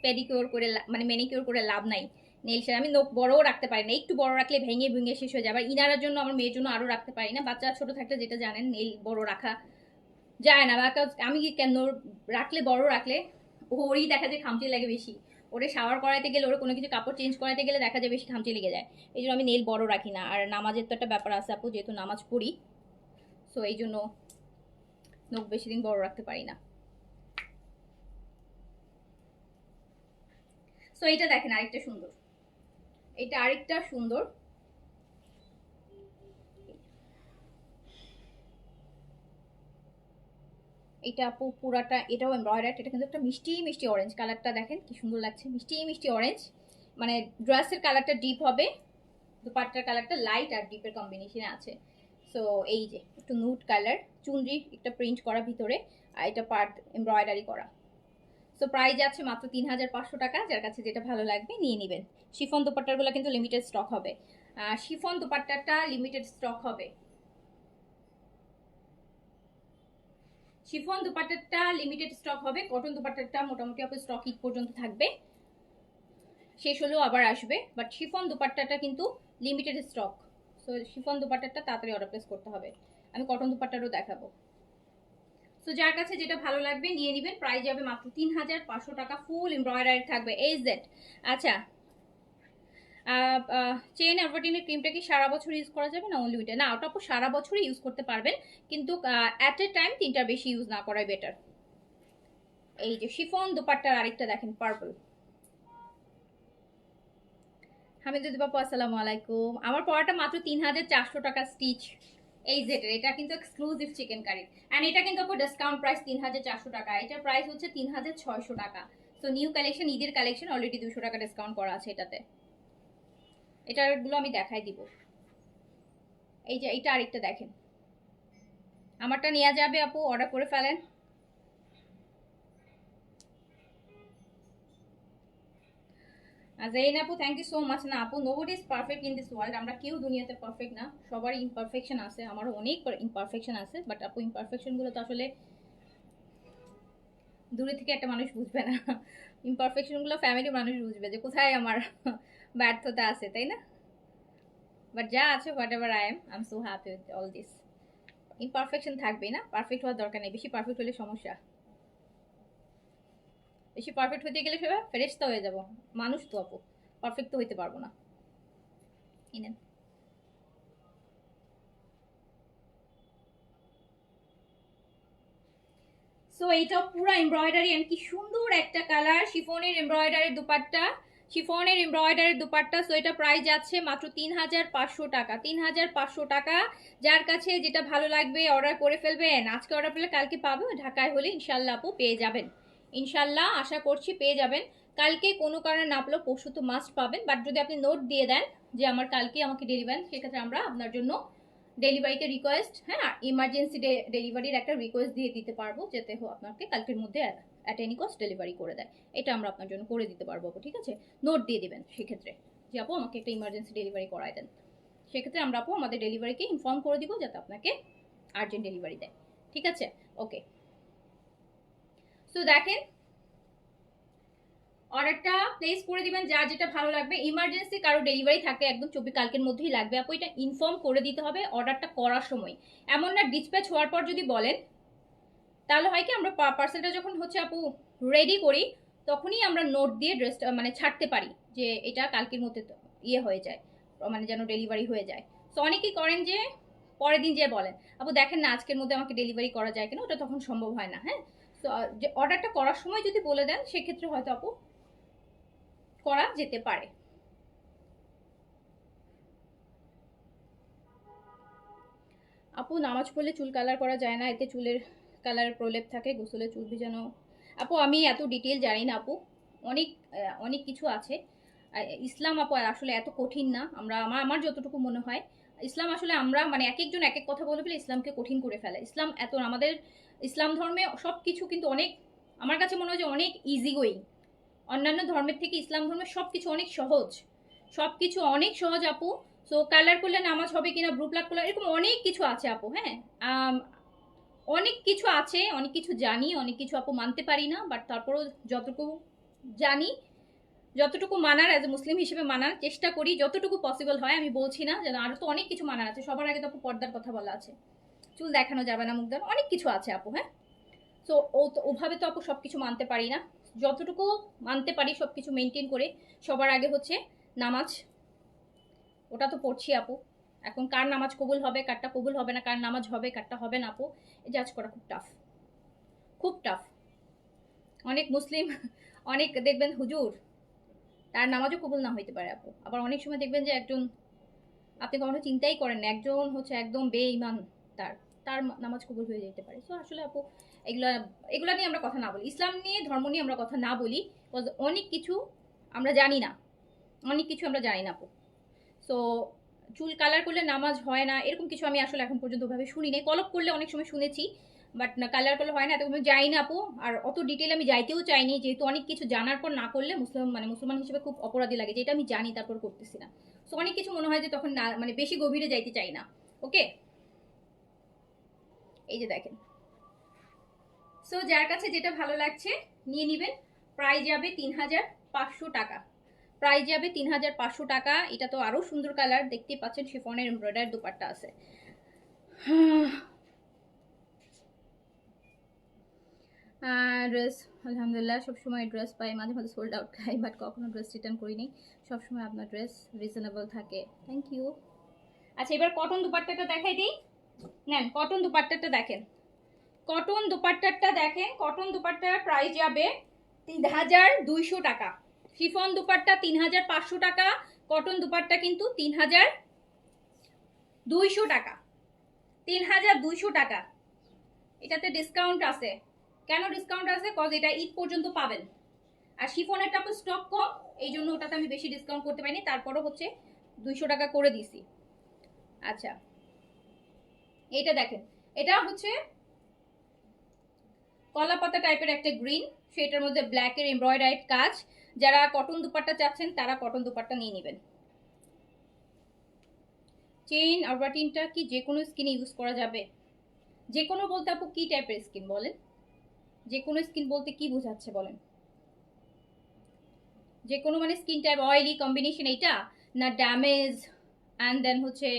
পেডিকিউর করে মানে ম্যানিকিউর করে লাভ নাই। নেলসের আমি নখ বড়ও রাখতে পারি না, একটু বড় রাখলে ভেঙে ভেঙে শেষ হয়ে যাবে। আর ইনারের জন্য আমার মেয়ের জন্য আরও রাখতে পারি না, বাচ্চা ছোট থাকলে যেটা জানেন নেল বড় রাখা যায় না। বা আমি কেন রাখলে বড় রাখলে ওরই দেখা যায় খামচি লাগে বেশি, ওরে শাওয়ার করাইতে গেলে ওর কোনো কিছু কাপড় চেঞ্জ করাইতে গেলে দেখা যায় বেশি খামচি লেগে যায়। এই জন্য আমি নেল বড় রাখি না। আর নামাজের তো একটা ব্যাপার আছে আপু, যেহেতু নামাজ পড়ি, সো এই জন্য নখ বেশি দিন বড় রাখতে পারি না। সো এটা দেখেন আরেকটা সুন্দর, এটা আরেকটা সুন্দর। এটা আপু পুরাটা এটাও এমব্রয়ডারি। এটা কিন্তু একটা মিষ্টি মিষ্টি অরেঞ্জ কালারটা, দেখেন কি সুন্দর লাগছে, মিষ্টি মিষ্টি অরেঞ্জ। মানে ড্রেসের কালারটা ডিপ হবে, দুপাট্টার কালারটা লাইট আর ডিপের কম্বিনেশনে আছে। সো এই যে একটু নুট কালার, চুনরি একটা প্রিন্ট করা ভিতরে, আর এটা পার্ট এমব্রয়ডারি করা। সো প্রাইস আছে মাত্র 3500 টাকা। যার কাছে যেটা ভালো লাগবে নিয়ে নেবেন। শিফন দুপাট্টারগুলো কিন্তু লিমিটেড স্টক হবে, শিফন দুপাট্টাটা লিমিটেড স্টক হবে। শিফন দুপাট্টাটা লিমিটেড স্টক হবে, কটন দুপাট্টাটা মোটামুটি আপনার স্টক ঈদ পর্যন্ত থাকবে, শেষ হলেও আবার আসবে। বাট শিফন দুপাট্টাটা কিন্তু লিমিটেড স্টক। সো শিফন দুপাট্টাটা তাড়াতাড়ি অর্ডার প্লেস করতে হবে। আমি কটন দুপাট্টারও দেখাবো। সো যার কাছে যেটা ভালো লাগবে নিয়ে নেবেন। প্রাইস যাবে মাত্র 3500 টাকা, ফুল এমব্রয়ডারি থাকবে এইচজেড। আচ্ছা, চেন অ্যাভোটিনের ক্রিমটা কি সারা বছর ইউজ করা যাবে না অনলি উইন্টার? না, ওটা আপু সারা বছরই ইউজ করতে পারবেন, কিন্তু অ্যাট এ টাইম 3টার বেশি ইউজ না করাই বেটার। এই যে শিফন দুপাট্টার আরেকটা দেখেন পার্পল। হামিদুদ্দি বাপু আসসালামু আলাইকুম। আমার পড়াটা মাত্র 3400 টাকা স্টিচ এই জেটের। এটা কিন্তু এক্সক্লুসিভ চিকেন কারি, অ্যান্ড এটা কিন্তু আপু ডিসকাউন্ট প্রাইস 3400 টাকা। এটার প্রাইস হচ্ছে 3600 টাকা। সো নিউ কালেকশন, ঈদের কালেকশন, অলরেডি 200 টাকা ডিসকাউন্ট করা আছে এটাতে। এটারগুলো আমি দেখাই দিব। এই যে এটা আরেকটা দেখেন, আমারটা নেওয়া যাবে আপু, অর্ডার করে ফেলেন। জাইন আপু থ্যাংক ইউ সো মাচ। না আপু, nobody is perfect in this world. আমরা কেউ দুনিয়াতে পারফেক্ট না, সবারই ইমপারফেকশন আছে, আমারও অনেক ইমপারফেকশন আছে। বাট আপু ইমপারফেকশনগুলো তো আসলে দূরে থেকে একটা মানুষ বুঝবে না, ইমপারফেকশনগুলো ফ্যামিলি মানুষ বুঝবে যে কোথায় আমার ব্যর্থতা আছে, তাই না? বাট যা আছে what ever I am so happy with all this. Imperfection থাকবেই না, পারফেক্ট হওয়ার দরকার নেই। বেশি পারফেক্ট হলে সমস্যা, বেশি পারফেক্ট হতে গেলে সবাই ফেরেশতা হয়ে যাব। মানুষ তো আপু, পারফেক্ট তো হইতে পারবো না। ইনেন সো এইটাও পুরো এমব্রয়ডারি, এন্ড কি সুন্দর একটা কালার, শিফনের এমব্রয়ডারির দুপাট্টা, শিফনের এমব্রয়ডারির দুপাট্টা। সো এটা প্রাইস যাচ্ছে মাত্র 3500 টাকা, 3500 টাকা। যার কাছে যেটা ভালো লাগবে অর্ডার করে ফেলবেন। আজকে অর্ডার পেলে কালকে পাবো, ঢাকায় হলে ইনশাল্লাহ আপু পেয়ে যাবেন। ইনশাল্লাহ আশা করছি পেয়ে যাবেন। কালকে কোনো কারণে না পেলেও পরশু তো মাস্ট পাবেন। বাট যদি আপনি নোট দিয়ে দেন যে আমার কালকে আমাকে ডেলিভারি, সেক্ষেত্রে আমরা আপনার জন্য ডেলিভারিতে রিকোয়েস্ট, হ্যাঁ ইমার্জেন্সি ডেলিভারির একটা রিকোয়েস্ট দিয়ে দিতে পারবো, যাতে আপনাকে কালকের মধ্যে অ্যাট এনি কস্ট ডেলিভারি করে দেয়। এটা আমরা আপনার জন্য করে দিতে পারবো আপু, ঠিক আছে? নোট দিয়ে দেবেন সেক্ষেত্রে যে আপু আমাকে একটা ইমার্জেন্সি ডেলিভারি করায় দেন। সেক্ষেত্রে আমরা আপু আমাদের ডেলিভারিকে ইনফর্ম করে দিব যাতে আপনাকে আর্জেন্ট ডেলিভারি দেয়, ঠিক আছে? ওকে, সো দেখেন অর্ডারটা প্লেস করে দিবেন, যার যেটা ভালো লাগবে। ইমার্জেন্সি কারো ডেলিভারি থাকে একদম কালকের মধ্যেই লাগবে আপু, এটা ইনফর্ম করে দিতে হবে অর্ডারটা করার সময়। এমন না ডিসপ্যাচ হওয়ার পর যদি বলেন, তাহলে হয় কি আমরা পার্সেলটা যখন হচ্ছে আপু রেডি করি তখনই আমরা নোট দিয়ে ড্রেসটা মানে ছাড়তে পারি যে এটা কালকের মধ্যে ইয়ে হয়ে যায়, মানে যেন ডেলিভারি হয়ে যায়। তো অনেকেই করেন যে পরের দিন যে বলেন আপু দেখেন না আজকের মধ্যে আমাকে ডেলিভারি করা যায় কিনা, ওটা তখন সম্ভব হয় না। হ্যাঁ, তো যে অর্ডারটা করার সময় যদি বলে দেন সেক্ষেত্রে হয়তো আপু করা যেতে পারে। আপু আপু নামাজ পড়লে চুল কালার করা যায় না, এতে চুলের কালারের প্রলেপ থাকে, গোসলে চুল ভিজানো। আপু আমি এত ডিটেল জানি না আপু, অনেক অনেক কিছু আছে। ইসলাম আপু আসলে এত কঠিন না, আমার যতটুকু মনে হয় ইসলাম আসলে আমরা মানে এক একজন এক এক কথা বলে ফেলে ইসলামকে কঠিন করে ফেলে। ইসলাম এত আমাদের ইসলাম ধর্মে সব কিছু কিন্তু অনেক, আমার কাছে মনে হয় যে অনেক ইজি গোয়িং। অন্যান্য ধর্মের থেকে ইসলাম ধর্মের সব কিছু অনেক সহজ, সব কিছু অনেক সহজ আপু। সো কালার করলে নামাজ হবে কিনা, ব্লু প্লাগ করলে, এরকম অনেক কিছু আছে আপু। হ্যাঁ, অনেক কিছু আছে, অনেক কিছু জানি, অনেক কিছু আপু মানতে পারি না, বাট তারপরও যতটুকু জানি, যতটুকু মানার অ্যাজ এ মুসলিম হিসেবে মানার চেষ্টা করি যতটুকু পসিবল হয়। আমি বলছি না যেন, আরও তো অনেক কিছু মানার আছে। সবার আগে তো আপু পর্দার কথা বলা আছে, চুল দেখানো যাবে না, মুখ দেখানো, অনেক কিছু আছে আপু। হ্যাঁ, সো ওভাবে তো আপু সব কিছু মানতে পারি না, যতটুকু মানতে পারি সব কিছু মেনটেন করে। সবার আগে হচ্ছে নামাজ, ওটা তো পড়ছি আপু। এখন কার নামাজ কবুল হবে, কারটা কবুল হবে না, কার নামাজ হবে কারটা হবে না আপু, জাজ করা খুব টাফ, খুব টাফ। অনেক মুসলিম অনেক দেখবেন হুজুর, তার নামাজও কবুল না হইতে পারে আপু। আবার অনেক সময় দেখবেন যে একজন, আপনি কখনো চিন্তাই করেন না, একজন হচ্ছে একদম বেঈমান, তার তার নামাজ কবুল হয়ে যেতে পারে। সো আসলে আপু এগুলা এগুলা নিয়ে আমরা কথা না বলি, ইসলাম নিয়ে ধর্ম নিয়ে আমরা কথা না বলি, অনেক কিছু আমরা জানি না, অনেক কিছু আমরা জানি না আপু। সো চুল কালার করলে নামাজ হয় না এরকম কিছু আমি আসলে এখন পর্যন্ত ওভাবে শুনি নাই। কলপ করলে অনেক সময় শুনেছি, বাট না কালার করলে হয় না, এত যাই না আপু। আর অত ডিটেল আমি যাইতেও চাইনি, যেহেতু অনেক কিছু জানার পর না করলে মুসলমান হিসেবে খুব অপরাধী লাগে, যেটা আমি জানি তারপর করতেছি না। সো অনেক কিছু মনে হয় যে তখন না, মানে বেশি গভীরে যাইতে চাই না। ওকে, এই যে দেখেন। সো যার কাছে যেটা ভালো লাগছে নিয়ে নেবেন। প্রাইস যাবে 3500 টাকা, প্রাইস যাবে 3500 টাকা। এটা তো আরো সুন্দর কালার, দেখতে পাচ্ছেন শিফনের এমব্রয়ডারি দুপাট্টা আছে। ড্রেস আলহামদুলিল্লাহ সবসময় ড্রেস পাই, মাঝে মাঝে সোল্ড আউট খাই, বাট কখনো ড্রেস রিটার্ন করিনি। সবসময় আপনার ড্রেস রিজনেবল থাকে, থ্যাংক ইউ। আচ্ছা এবার কটন দুপাট্টাটা দেখাই দিই, নেন কটন দুপাট্টাটা দেখেন, কটন দুপাট্টাটা দেখেন। কটন দুপাট্টার প্রাইস যাবে 3200 টাকা। শিফন দুপাট্টা 3500 টাকা, কটন দুপাট্টা কিন্তু 3200 টাকা, 3200 টাকা। এটাতে ডিসকাউন্ট আছে। কেন ডিসকাউন্ট আছে? কজ এটা ঈদ পর্যন্ত পাবেন, আর শিফনেরটা তো স্টক কম, এই জন্য ওটাতে আমি বেশি ডিসকাউন্ট করতে পারিনি, তারপরও হচ্ছে 200 টাকা করে দিছি। আচ্ছা এটা দেখেন, এটা হচ্ছে কলা পাতা টাইপের একটা গ্রিন, সেটার মধ্যে ব্ল্যাকের এমব্রয়ডারি কাজ। যারা কটন দুপাট্টা চাচ্ছেন তারা কটন দুপাট্টা নিয়ে নেবেন। চেইন আর বাটিনটা কি যে কোনো স্কিনে ইউজ করা যাবে? যে কোনো বলতে আপু কি টাইপের স্কিন বলেন? যে কোনো স্কিন বলতে কি বোঝাচ্ছে বলেন? যে কোনো মানে স্কিন টাইপ, অয়েলি কম্বিনেশন এইটা, না ড্যামেজ অ্যান্ড দেন হচ্ছে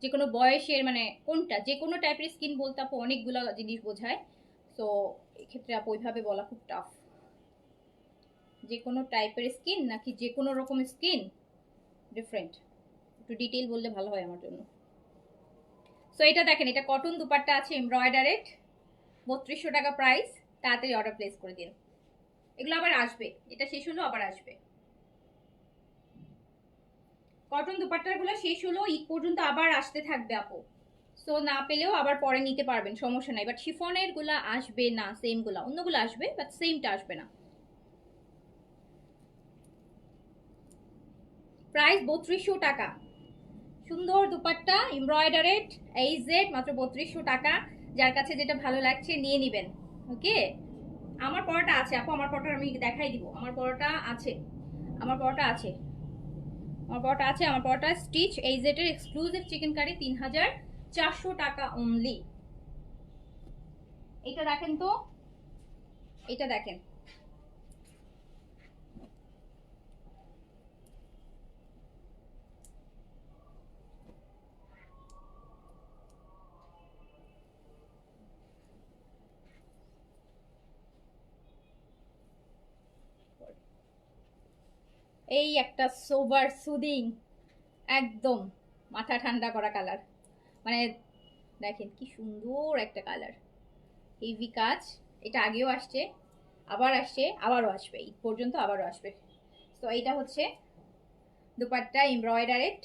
যে কোনো বয়সের, মানে কোনটা? যে কোনো টাইপের স্কিন বলতে আপু অনেকগুলো জিনিস বোঝায়। সো এক্ষেত্রে আপু ওইভাবে বলা খুব টাফ। যে কোনো টাইপের স্কিন নাকি যে কোনো রকম স্কিন, ডিফারেন্ট, একটু ডিটেইল বললে ভালো হয় আমার জন্য। সো এটা দেখেন, এটা কটন দুপাট্টা আছে এমব্রয়ডারেড, 3200 টাকা প্রাইস। তাড়াতাড়ি অর্ডার প্লেস করে দিন, এগুলো আবার আসবে, এটা শেষ হলো আবার আসবে। কটন দুপাট্টাগুলো শেষ হলো, ঈদ পর্যন্ত আবার আসতে থাকবে আপু। সো না পেলেও আবার পরে নিতে পারবেন, সমস্যা নাই। বাট শিফনের গুলা আসবে না, সেম গুলা, অন্যগুলো আসবে বাট সেমটা আসবে না। প্রাইস 3200 টাকা, সুন্দর দুপাট্টা এমব্রয়ডারেড এইজেড, মাত্র 3200 টাকা। যার কাছে যেটা ভালো লাগছে নিয়ে নেবেন। ওকে, আমার পরোটা আছে আপু, আমার পরোটা আমি দেখাই দিব। আমার পরোটা আছে, আমার পরোটা আছে, আমার পরোটা আছে। আমার পরোটা স্টিচ এইজেড এর এক্সক্লুসিভ চিকেন কারি, 3400 টাকা অনলি। এটা দেখেন তো, এটা দেখেন, এই একটা সোবার সুদিং, একদম মাথা ঠান্ডা করা কালার, মানে দেখেন কি সুন্দর একটা কালার, হেভি কাজ। এটা আগেও আসছে, আবার আসছে, আবারও আসবে, ঈদ পর্যন্ত আবারও আসবে। তো এইটা হচ্ছে দুপাট্টা এমব্রয়ডারেড,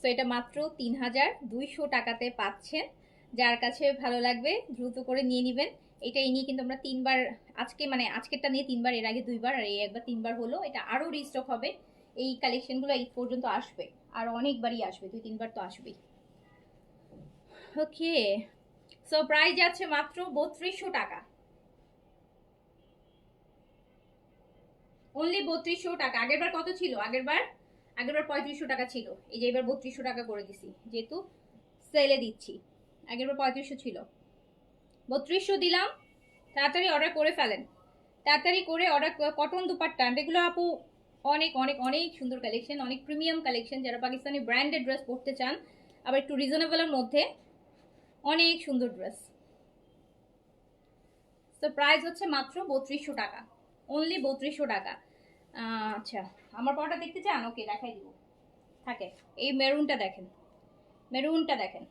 সো এটা মাত্র 3200 টাকাতে পাচ্ছেন। যার কাছে ভালো লাগবে দ্রুত করে নিয়ে নেবেন। এটাই নিয়ে কিন্তু আমরা 3বার, আজকে মানে আজকেরটা নিয়ে 3বার, এর আগে 2বার, আর এই একবার 3বার হলো। এটা আরও রিস্টক হবে। এই কালেকশনগুলো ঈদ পর্যন্ত আসবে, আর অনেকবারই আসবে, 2-3বার তো আসবেই। ওকে, সো প্রাইস যাচ্ছে মাত্র 3200 টাকা, অনলি 3200 টাকা। আগেরবার কত ছিল? আগেরবার 3500 টাকা ছিল। এই যে এবার 3200 টাকা করে দিছি, যেহেতু সেলে দিচ্ছি। আগেরবার 3500 ছিল, 3200 দিলাম। তাড়াতাড়ি অর্ডার করে ফেলেন, তাড়াতাড়ি করে অর্ডার। কটন দুপাট্টা, এগুলো আপু অনেক অনেক অনেক সুন্দর কালেকশন, অনেক প্রিমিয়াম কালেকশন। যারা পাকিস্তানি ব্র্যান্ডেড ড্রেস পরতে চান আবার একটু রিজনেবলের মধ্যে, অনেক সুন্দর ড্রেস। তো প্রাইস হচ্ছে মাত্র 3200 টাকা, অনলি 3200 টাকা। আচ্ছা, আমার পরটা দেখতে চান? ওকে, দেখাই দিব। থাকে এই মেরুনটা দেখেন, মেরুনটা দেখেন,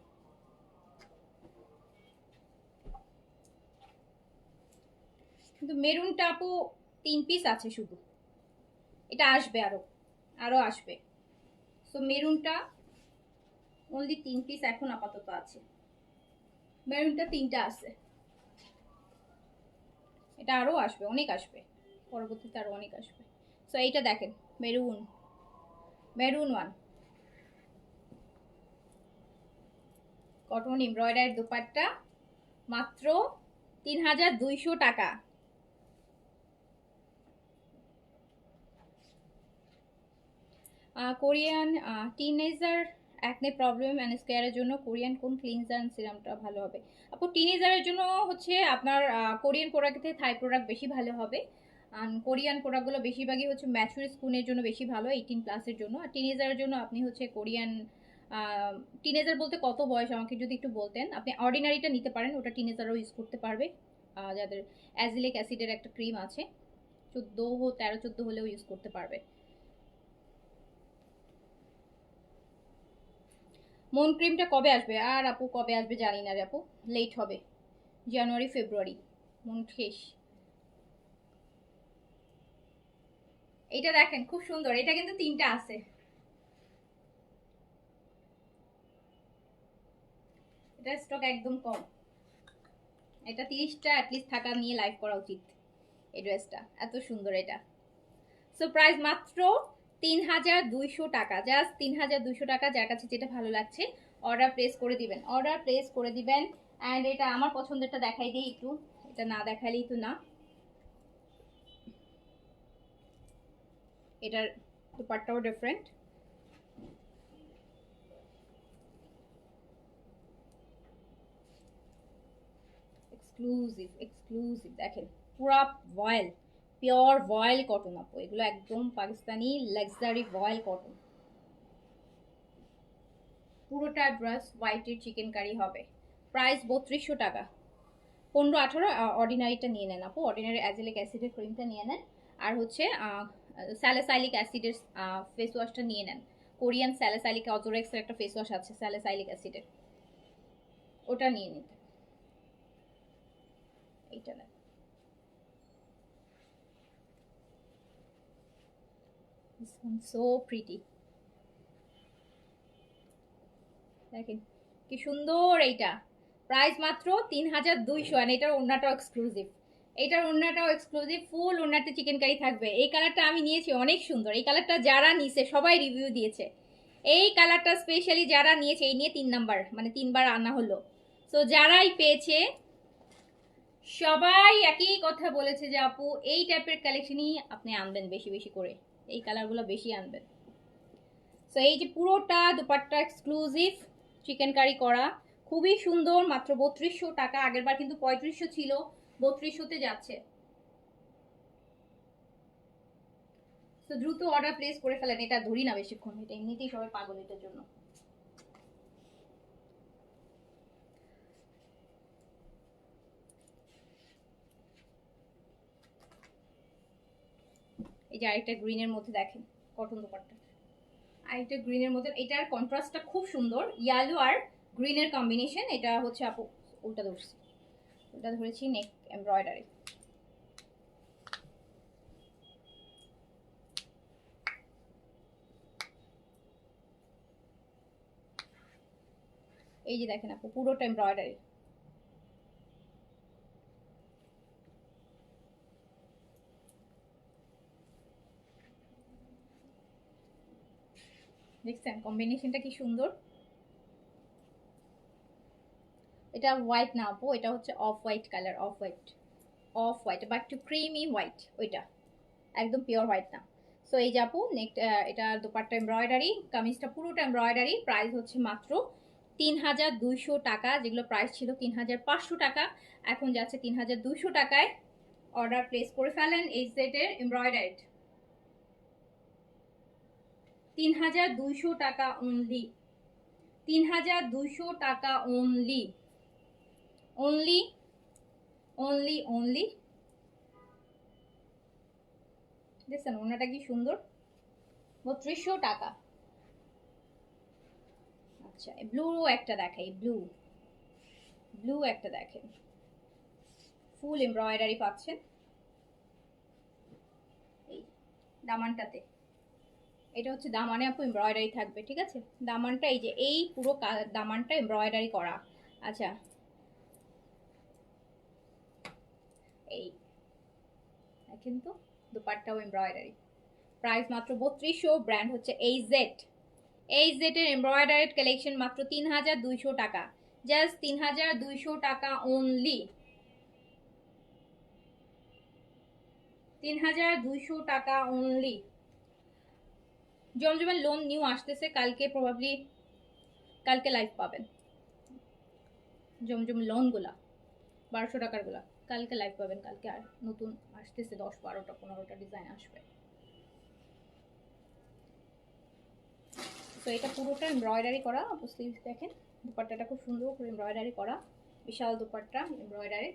কিন্তু মেরুনটা আপু 3 পিস আছে শুধু, এটা আসবে, আরো আরো আসবে। সো মেরুনটা অনলি 3 পিস এখন আপাতত আছে, মেরুনটা 3টা আছে। এটা আরো আসবে, অনেক আসবে, পরবর্তীতে আরো অনেক আসবে। সো এইটা দেখেন, maroon, maroon one, cotton embroidery dupatta, মাত্র 3200 টাকা। Korean teenager acne problem and স্কেয়ারের জন্য কোরিয়ান কোন ক্লিনজার অ্যান্ড সিরামটা ভালো হবে? আপু টিনেজারের জন্য হচ্ছে আপনার কোরিয়ান প্রোডাক্ট থেকে থাই প্রোডাক্ট বেশি ভালো হবে। কোরিয়ান প্রোডাক্টগুলো বেশিরভাগই হচ্ছে ম্যাচুর স্কিনের জন্য বেশি ভালো, 18+ জন্য। আর টিনেজারের জন্য আপনি হচ্ছে কোরিয়ান, টিনেজার বলতে কত বয়স আমাকে যদি একটু বলতেন। আপনি অর্ডিনারিটা নিতে পারেন, ওটা টিনেজারও ইউজ করতে পারবে। যাদের অ্যাজিলিক অ্যাসিডের একটা ক্রিম আছে, 13-14 হলেও ইউজ করতে পারবে। মন ক্রিমটা কবে আসবে? আর আপু কবে আসবে জানি না রে আপু, লেট হবে, জানুয়ারি ফেব্রুয়ারি, মন শেষ। এটা দেখেন খুব সুন্দর, এটা কিন্তু 3টা আছে। এটা স্টক একদম কম, এটা 30টা অ্যাটলিস্ট থাকা নিয়ে লাইভ করা উচিত। এই ড্রেসটা এত সুন্দর এটা। সো প্রাইস মাত্র 3200 টাকা, জাস্ট 3200 টাকা। যার কাছে যেটা ভালো লাগছে অর্ডার প্লেস করে দিবেন, অর্ডার প্লেস করে দিবেন। অ্যান্ড এটা আমার পছন্দেরটা দেখাই দিই একটু, এটা না দেখালেই তো না। এটার দুপাট্টাও ডিফারেন্ট, এক্সক্লুসিভ এক্সক্লুসিভ। দেখেন পুরা ভয়েল, পিওর ভয়েল কটন আপু, এগুলো একদম পাকিস্তানি লাক্সারি ভয়েল কটন। পুরোটা ড্রেস হোয়াইটের চিকেন কারি হবে। প্রাইস 3200 টাকা, 15-18। অর্ডিনারিটা নিয়ে নেন আপু, অর্ডিনারি অ্যাজিলিক অ্যাসিডের ক্রিমটা নিয়ে নেন। আর হচ্ছে স্যালিসাইলিক অ্যাসিডের ফেস ওয়াশটা নিয়ে নেন। কোরিয়ান স্যালিসাইলিক অজোরেক্সের একটা ফেস ওয়াশ আছে স্যালিসাইলিক অ্যাসিডের, ওটা নিয়ে নিতে। এইটা নেন, সো প্রিটি। দেখেন কি সুন্দর এইটা। প্রাইস মাত্র 3200। আর এটার ওড়নাটাও এক্সক্লুসিভ, এটার ওড়নাটাও এক্সক্লুসিভ, ফুল ওড়নাতে চিকেন কারি থাকবে। এই কালারটা আমি নিয়েছি, অনেক সুন্দর এই কালারটা। যারা নিছে সবাই রিভিউ দিয়েছে এই কালারটা, স্পেশালি যারা নিয়েছে। এই নিয়ে 3 নাম্বার, মানে 3বার আনা হলো। তো যারাই পেয়েছে সবাই একই কথা বলেছে যে আপু এই টাইপের কালেকশনই আপনি আনবেন বেশি বেশি করে, এই কালারগুলো বেশি আনবেন। সো এই যে পুরোটা দুপাট্টা এক্সক্লুসিভ চিকেন কারি করা, খুবই সুন্দর, মাত্র 3200 টাকা। আগের বার কিন্তু 3500 ছিল, 3200-তে যাচ্ছে। তো দ্রুত অর্ডার প্লেস করে ফেলেন, এটা ধরি না বেশিক্ষণ, এটা এমনিতেই সবাই পাগল এটার জন্য। এই যে আরেকটা গ্রিনের মধ্যে দেখেন, কটন দুপাট্টা, আরেকটা গ্রিনের মধ্যে। এটার কন্ট্রাস্টটা খুব সুন্দর, ইয়েলো আর গ্রিনের কম্বিনেশন। এটা হচ্ছে আপু উল্টা ধরছি, উল্টা ধরেছি, নেক এমব্রয়ডারি। এই যে দেখেন আপু পুরোটা এমব্রয়ডারি। দেখছেন কম্বিনেশনটা কি সুন্দর। এটা হোয়াইট না আপু, এটা হচ্ছে off white colour, off white, off white বা একটু ক্রিমি হোয়াইট, ওইটা একদম পিওর হোয়াইট না। সো এই যে আপু নেক্সট, এটা দোপাট্টা এমব্রয়ডারি, কামিজটা পুরোটা এমব্রয়ডারি। প্রাইস হচ্ছে মাত্র ৩,২০০ টাকা, যেগুলো প্রাইস ছিল ৩,৫০০ টাকা, এখন যাচ্ছে ৩,২০০ টাকায়। অর্ডার প্লেস করে ফেলেন এই সেটের এমব্রয়ডারিড। ৩,২০০ টাকা অনলি, ৩,২০০ টাকা অনলি, অনলি অনলি অনলি। দেখছেন ওনাটা কি সুন্দর, ৩২০০ টাকা। আচ্ছা ব্লু একটা দেখাই, ব্লু, ব্লু একটা দেখেন, ফুল এমব্রয়ডারি পাচ্ছেন এই দামানটাতে। এটা হচ্ছে দামানে আপু এমব্রয়ডারি থাকবে, ঠিক আছে। দামানটা এই যে এই পুরো দামানটা এমব্রয়ডারি করা। আচ্ছা এই দেখেন তো দুপাট্টাও এমব্রয়ডারি। প্রাইস মাত্র ৩২০০, ব্র্যান্ড হচ্ছে এইজেড। এইজেড এর এমব্রয়ডারি কালেকশন মাত্র ৩,২০০ টাকা, জাস্ট ৩,২০০ টাকা অনলি, ৩,২০০ টাকা অনলি। জমজমের লোন নিউ আসতেছে কালকে, প্রবাবলি কালকে লাইভ পাবেন। জমজম লোনগুলা ১২০০ টাকার গুলা কালকে লাইভ পাবেন। কালকে আর নতুন আসতেছে ১০, ১২টা, ১৫টা ডিজাইন আসবে। তো এটা পুরোটা এমব্রয়ডারি করা, অবশ্যই দেখেন দুপাট্টাটা খুব সুন্দর করে এমব্রয়ডারি করা, বিশাল দুপাট্টা এমব্রয়ডারি।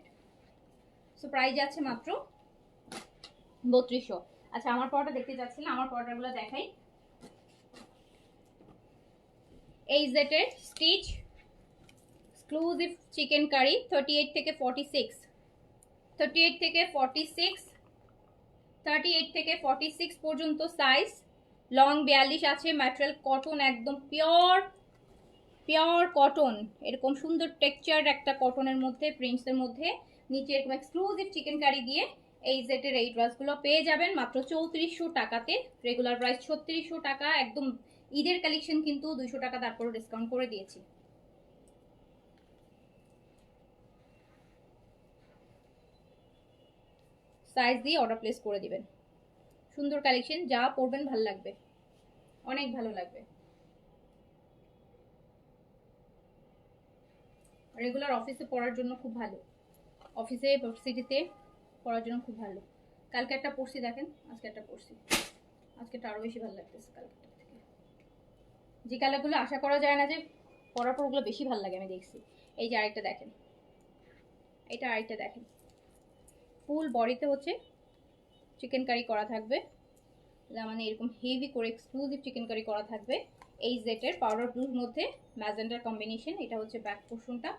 সো প্রাইস যাচ্ছে মাত্র ৩২০০। আচ্ছা আমার পরোটা দেখতে যাচ্ছিলাম, আমার পরোটাগুলো দেখাই। এই জেটের স্টিচ এক্সক্লুসিভ চিকেন কারি 38 থেকে 46, 38 থেকে 46, 38 থেকে 46 পর্যন্ত সাইজ। লং 42 আছে, ম্যাটেরিয়াল কটন, একদম পিওর পিওর কটন, এরকম সুন্দর টেক্সচার একটা কটনের মধ্যে, প্রিন্টসের মধ্যে, নিচে এরকম এক্সক্লুসিভ চিকেন কারি দিয়ে এই সেটের এই ড্রেসগুলো পেয়ে যাবেন মাত্র ৩৪০০ টাকাতে। রেগুলার প্রাইস ৩৬০০ টাকা, একদম ঈদের কালেকশন, কিন্তু ২০০ টাকা তারপরও ডিসকাউন্ট করে দিয়েছি। সাইজ দিয়ে অর্ডার প্লেস করে দিবেন। সুন্দর কালেকশন, যা পরবেন ভালো লাগবে, অনেক ভালো লাগবে। রেগুলার অফিসে পড়ার জন্য খুব ভালো, অফিসে ভার্সিটিতে পড়ার জন্য খুব ভালো। কালকে একটা পড়ছি দেখেন, আজকে একটা পড়ছি, আজকেটা আরো বেশি ভালো লাগতেছে কালকেটা থেকে। যে কালারগুলো আশা করা যায় না যে পরার পর ওগুলো বেশি ভালো লাগে, আমি দেখছি। এই যে আরেকটা দেখেন, এটা আরেকটা দেখেন, ফুল বডিতে হচ্ছে চিকেন কারি করা থাকবে, মানে এরকম হেভি করে এক্সক্লুসিভ চিকেন কারি করা থাকবে। এই জেটের পাউডার ব্লুর মধ্যে ম্যাজেন্ডার কম্বিনেশন। এটা হচ্ছে ব্যাক পোর্শনটা।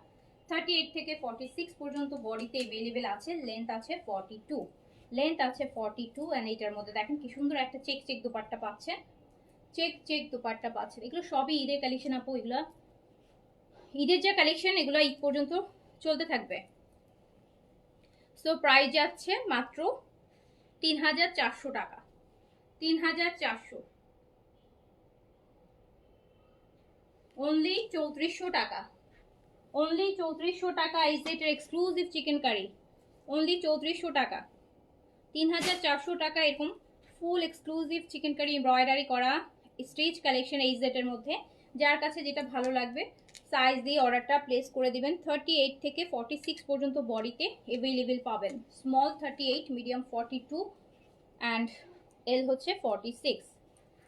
38 থেকে 46 পর্যন্ত বডিতে অ্যাভেলেবেল আছে, লেন্থ আছে 42, লেন্থ আছে 42। অ্যান্ড এইটার মধ্যে দেখেন কি সুন্দর একটা চেক চেক দুপাট্টা পাচ্ছেন, চেক চেক দুপাট্টা পাচ্ছেন। এগুলো সবই ঈদের কালেকশন আপু, এগুলো ঈদের যে কালেকশন, এগুলো ঈদ পর্যন্ত চলতে থাকবে। সো প্রাইস যাচ্ছে মাত্র ৩,৪০০ টাকা, ৩,৪০০, অনলি ৩৪০০ টাকা, অনলি ৩৪০০ টাকা। এই সেটের এক্সক্লুসিভ চিকেন কারি অনলি ৩৪০০ টাকা, ৩,৪০০ টাকা। এরকম ফুল এক্সক্লুসিভ চিকেন কারি এমব্রয়ডারি করা স্টিচ কালেকশন এই সেটের মধ্যে। যার কাছে যেটা ভালো লাগবে সাইজ দিয়ে অর্ডারটা প্লেস করে দিবেন। 38 থেকে 46 পর্যন্ত বডিতে অ্যাভেলেবেল পাবেন। স্মল 38, মিডিয়াম 42 অ্যান্ড এল হচ্ছে 46।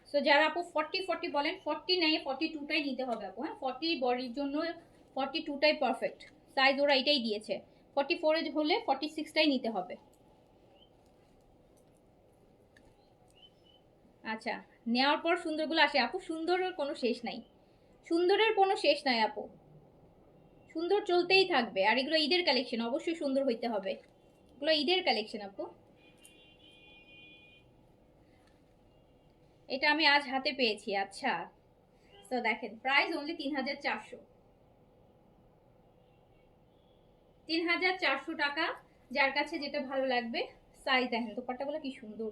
সো যারা আপু 40 বলেন, 40 নাই 42টাই নিতে হবে আপু। হ্যাঁ 40 বডির জন্য 42টাই পারফেক্ট সাইজ, ওরা এটাই দিয়েছে। 44 হলে 46টাই নিতে হবে। আচ্ছা নেওয়ার পর সুন্দরগুলো আসে আপু, সুন্দরের কোনো শেষ নাই, সুন্দরের কোনো শেষ নাই আপু, সুন্দর চলতেই থাকবে। আর এগুলো ঈদের কালেকশন, অবশ্যই সুন্দর হইতে হবে, এগুলো ঈদের কালেকশন আপু। এটা আমি আজ হাতে পেয়েছি। আচ্ছা তো দেখেন প্রাইস অনলি ৩,৪০০, ৩,৪০০ টাকা। যার কাছে যেটা ভালো লাগবে সাইজ দেখেন দোপাট্টাগুলো কি সুন্দর,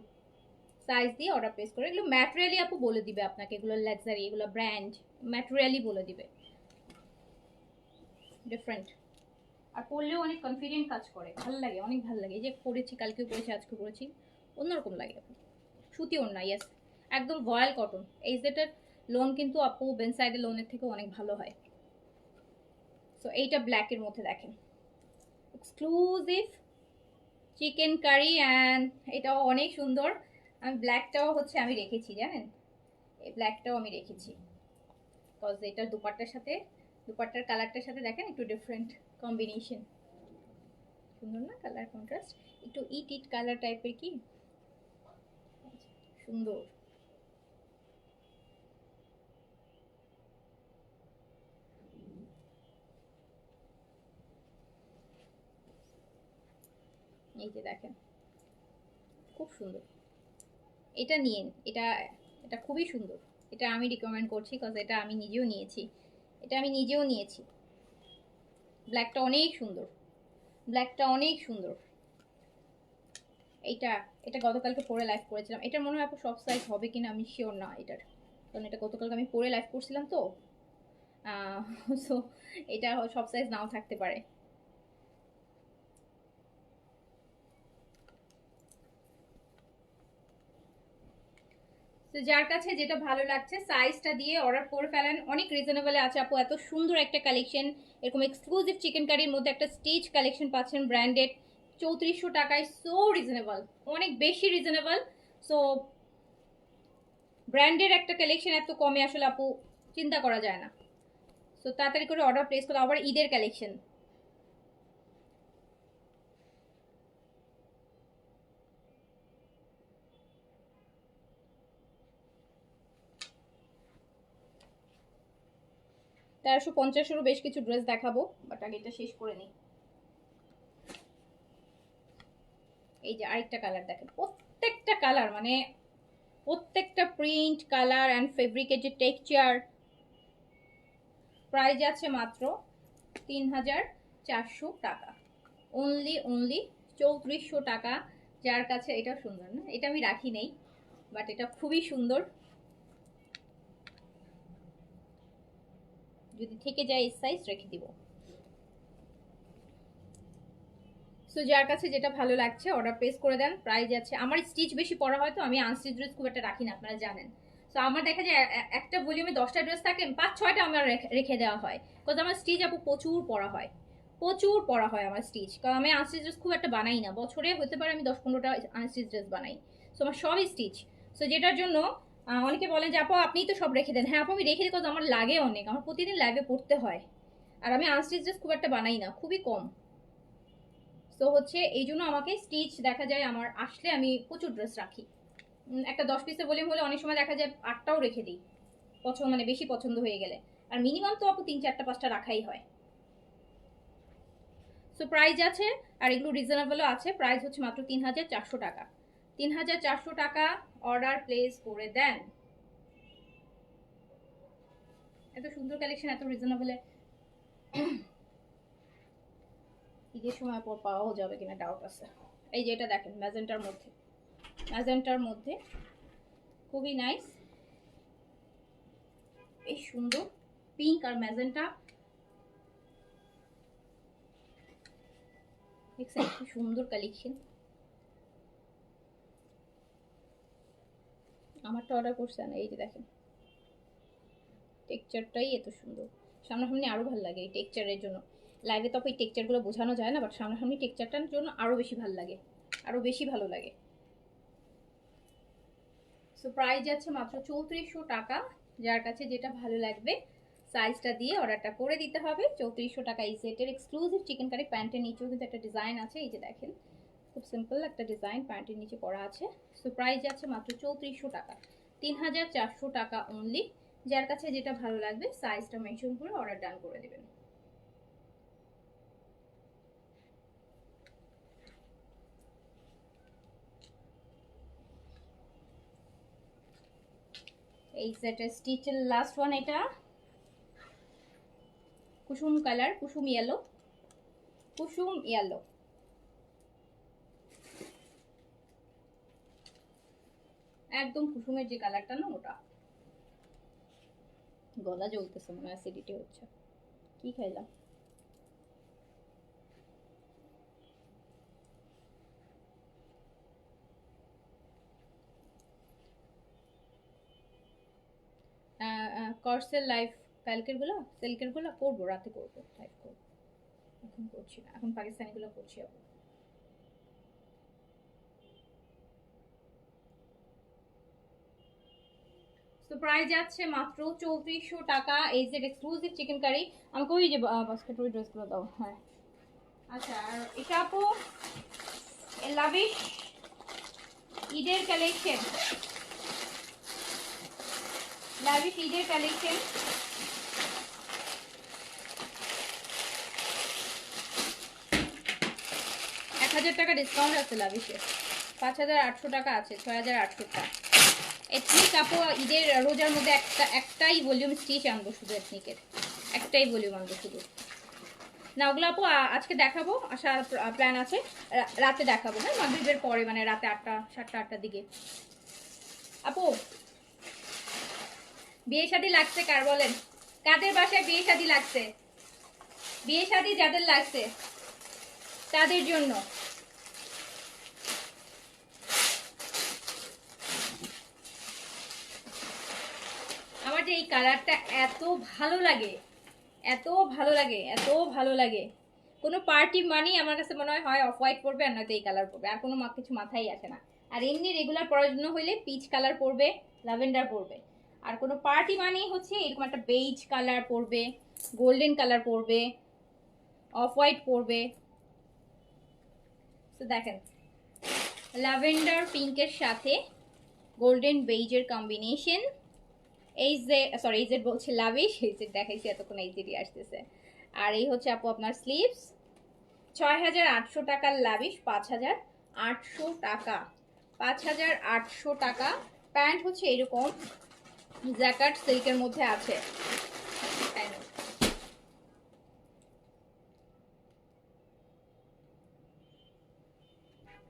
সাইজ দিয়ে অর্ডার প্লেস করে। এগুলো ম্যাটেরিয়ালি আপু বলে দিবে আপনাকে, এগুলো লাক্সারি, এগুলো ব্র্যান্ড, ম্যাটেরিয়ালি বলে দিবে। ডিফারেন্ট আর পরলেও অনেক কনফিডেন্ট কাজ করে, ভালো লাগে, অনেক ভালো লাগে। এই যে পরেছি, কালকেও পরেছি, আজকে পরেছি, অন্যরকম লাগে আপু। সুতি ওড়না, ইয়েস, একদম ভয়েল কটন। এই যেটার লোন কিন্তু আপু বেন সাইডের লোনের থেকে অনেক ভালো হয়। সো এইটা ব্ল্যাকের মধ্যে দেখেন, এক্সক্লুসিভ চিকেন কারি, অ্যান্ড এটাও অনেক সুন্দর। আমি ব্ল্যাকটাও হচ্ছে আমি রেখেছি, জানেন, এই ব্ল্যাকটাও আমি রেখেছি বিকজ এটার দুপাট্টার সাথে, দুপাট্টার কালারটার সাথে দেখেন একটু ডিফারেন্ট কম্বিনেশন, সুন্দর না কালার কন্ট্রাস্ট, একটু ইট ইট কালার টাইপের, কি সুন্দর। এই যে দেখেন খুব সুন্দর, এটা নিন, এটা এটা খুবই সুন্দর, এটা আমি রিকমেন্ড করছি বিকজ এটা আমি নিজেও নিয়েছি, এটা আমি নিজেও নিয়েছি। ব্ল্যাকটা অনেক সুন্দর, ব্ল্যাকটা অনেক সুন্দর। এইটা, এটা গতকালকে পরে লাইভ করেছিলাম, এটার মনে হয় আপু সব সাইজ হবে কিনা আমি শিওর না এটার, কারণ এটা গতকালকে আমি পরে লাইভ করছিলাম তো, সো এটা সব সাইজ নাও থাকতে পারে। তো যার কাছে যেটা ভালো লাগছে সাইজটা দিয়ে অর্ডার করে ফেলেন, অনেক রিজনেবলে আছে আপু, এত সুন্দর একটা কালেকশন, এরকম এক্সক্লুসিভ চিকেন কারির মধ্যে একটা স্টিচ কালেকশন পাচ্ছেন ব্র্যান্ডেড ৩৪০০ টাকায়, সো রিজনেবল, অনেক বেশি রিজনেবল। সো ব্র্যান্ডের একটা কালেকশন এত কমে আসলে আপু চিন্তা করা যায় না। সো তাড়াতাড়ি করে অর্ডার প্লেস করো, আবার ঈদের কালেকশন। তেরোশো পঞ্চাশেরও বেশ কিছু ড্রেস দেখাবো, বাট আগে এটা শেষ করে নিই। এই যে আরেকটা কালার দেখেন, প্রত্যেকটা কালার মানে প্রত্যেকটা প্রিন্ট, কালার অ্যান্ড ফেব্রিকের যে টেক্সচার। প্রাইস আছে মাত্র ৩,৪০০ টাকা, অনলি ৩৪০০ টাকা। যার কাছে, এটা সুন্দর না, এটা আমি রাখি নেই, বাট এটা খুবই সুন্দর, যদি থেকে যায় এই সাইজ রেখে দিব। সো যার কাছে যেটা ভালো লাগছে অর্ডার প্লেস করে দেন। প্রাইস আছে, আমার স্টিচ বেশি পরা হয় তো আমি আনস্টিচ ড্রেস খুব একটা রাখি না, আপনারা জানেন। সো আমার দেখা যায় একটা ভলিউমে 10টা ড্রেস থাকে, 5-6টা আমার রেখে দেওয়া হয়, বিকজ আমার স্টিচ আপু প্রচুর পরা হয়, প্রচুর পরা হয় আমার স্টিচ, কারণ আমি আনস্টিচ ড্রেস খুব একটা বানাই না, বছরে হতে পারে আমি 10-15টা আনস্টিচ ড্রেস বানাই। সো আমার সবই স্টিচ। সো যেটার জন্য অনেকে বলেন যে আপু আপনিই তো সব রেখে দেন। হ্যাঁ আপু আমি রেখে দিই, বিকজ আমার লাগে অনেক, আমার প্রতিদিন লাইভে পড়তে হয়, আর আমি আনস্টিচ ড্রেস খুব একটা বানাই না, খুবই কম। তো হচ্ছে এই জন্য আমাকে স্টিচ দেখা যায় আমার আসলে আমি প্রচুর ড্রেস রাখি, একটা 10 পিসের ভলিউম হলে অনেক সময় দেখা যায় 8টাও রেখে দিই, পছন্দ মানে বেশি পছন্দ হয়ে গেলে, আর মিনিমাম তো আপু 3-4টা 5টা রাখাই হয়। সো প্রাইস আছে, আর এগুলো রিজনেবলও আছে, প্রাইস হচ্ছে মাত্র ৩,৪০০ টাকা। ৩,৪০০ টাকা অর্ডার প্লেস করে দেন। এত সুন্দর কালেকশন এত রিজনেবলে ঈদের সময় পর পাওয়াও যাবে কিনা ডাউট আছে। এই যে এটা দেখেন ম্যাজেন্টার মধ্যে, ম্যাজেন্টার মধ্যে খুবই নাইস, বেশ সুন্দর, পিঙ্ক আর ম্যাজেন্টা, দেখছেন কি সুন্দর কালেকশন। আমারটা অর্ডার করছেন, এই যে দেখেন টেক্সচারটাই এত সুন্দর, সামনাসামনি আরো ভালো লাগে এই টেক্সচারের জন্য। লাইভে তো এই টেক্সচারগুলো বোঝানো যায় না, বাট সামনাসামনি টেক্সচারটার জন্য আরো বেশি ভালো লাগে, আরো বেশি ভালো লাগে। সো প্রাইস যাচ্ছে মাত্র ৩৪০০ টাকা। যার কাছে যেটা ভালো লাগবে সাইজটা দিয়ে অর্ডারটা করে দিতে হবে। ৩৪০০ টাকা এই সেটের এক্সক্লুসিভ চিকেন কারি। প্যান্টের নিচেও কিন্তু একটা ডিজাইন আছে, এই যে দেখেন খুব সিম্পল একটা ডিজাইন প্যান্টের নিচে করা আছে। সো প্রাইস যাচ্ছে মাত্র ৩৪০০ টাকা, ৩,৪০০ টাকা অনলি। যার কাছে যেটা ভালো লাগবে সাইজটা মেনশন করে অর্ডার ডান করে দেবেন। এই সেটের স্টিচের লাস্ট ওয়ান, এটা কুসুম কালার, কুসুম ইয়েলো, কুসুম ইয়েলো, একদম কুসুমের যে কালারটা না ওটা। গলা জ্বলতেছে, মনে হয় অ্যাসিডিটি হচ্ছে। কি খাইলাম? কর্সের লাইভ সিল্কের গুলো করবো, রাতে করবো, লাইভ করবো। এখন করছি না, এখন পাকিস্তানি গুলো করছি। আবার তো প্রাইস যাচ্ছে মাত্র 3400 টাকা। এই যে এক্সক্লুসিভ চিকেন কারি। আমাকে ওই যে বাস্কেট ওই ড্রেসগুলো দাও। হ্যাঁ আচ্ছা, আর এটা আপু লাভিশ ঈদের কালেকশন, লাভিশ ঈদের কালেকশন। 1000 টাকা ডিসকাউন্ট আছে লাভিশে, 5800 টাকা আছে, 6800 টাকা। এথনিক আপু ঈদের রোজার মধ্যে একটাই ভলিউম স্টিচ আনবো, শুধু এথনিকের একটাই ভলিউম আনবো শুধু। না ওগুলো আপু আজকে দেখাবো, আসার প্ল্যান আছে, রাতে দেখাবো। হ্যাঁ মাগরিবের পরে, মানে রাতে 8টা 7টা 8টার দিকে। আপু বিয়ে শাদী লাগছে কার বলেন? কাদের বাসায় বিয়ে শাদী লাগছে? বিয়ে শাদী যাদের লাগছে তাদের জন্য। আমার যে এই কালারটা এত ভালো লাগে, এত ভালো লাগে, এত ভালো লাগে। কোনো পার্টি মানেই আমার কাছে মনে হয় অফ হোয়াইট পরবে আর নয়তো এই কালার পরবে, আর কোনো কিছু মাথায় আসে না। আর এমনি রেগুলার পরার জন্য হইলে পিচ কালার পরবে, ল্যাভেন্ডার পরবে। আর কোনো পার্টি মানেই হচ্ছে এরকম একটা বেজ কালার পরবে, গোল্ডেন কালার পরবে, অফ হোয়াইট পরবে। তো দেখেন ল্যাভেন্ডার পিঙ্কের সাথে গোল্ডেন বেজের কম্বিনেশন। এই যে সরি এই যে বলছি লাভিশ, এই যে দেখাইছি এতক্ষণ, এই যে আসতেছে। আর এই হচ্ছে আপু আপনার স্লিভস, 6800 টাকার লাভিশ, 5800 টাকা, 5800 টাকা। প্যান্ট হচ্ছে এরকম জ্যাকেট সিল্কের মধ্যে আছে।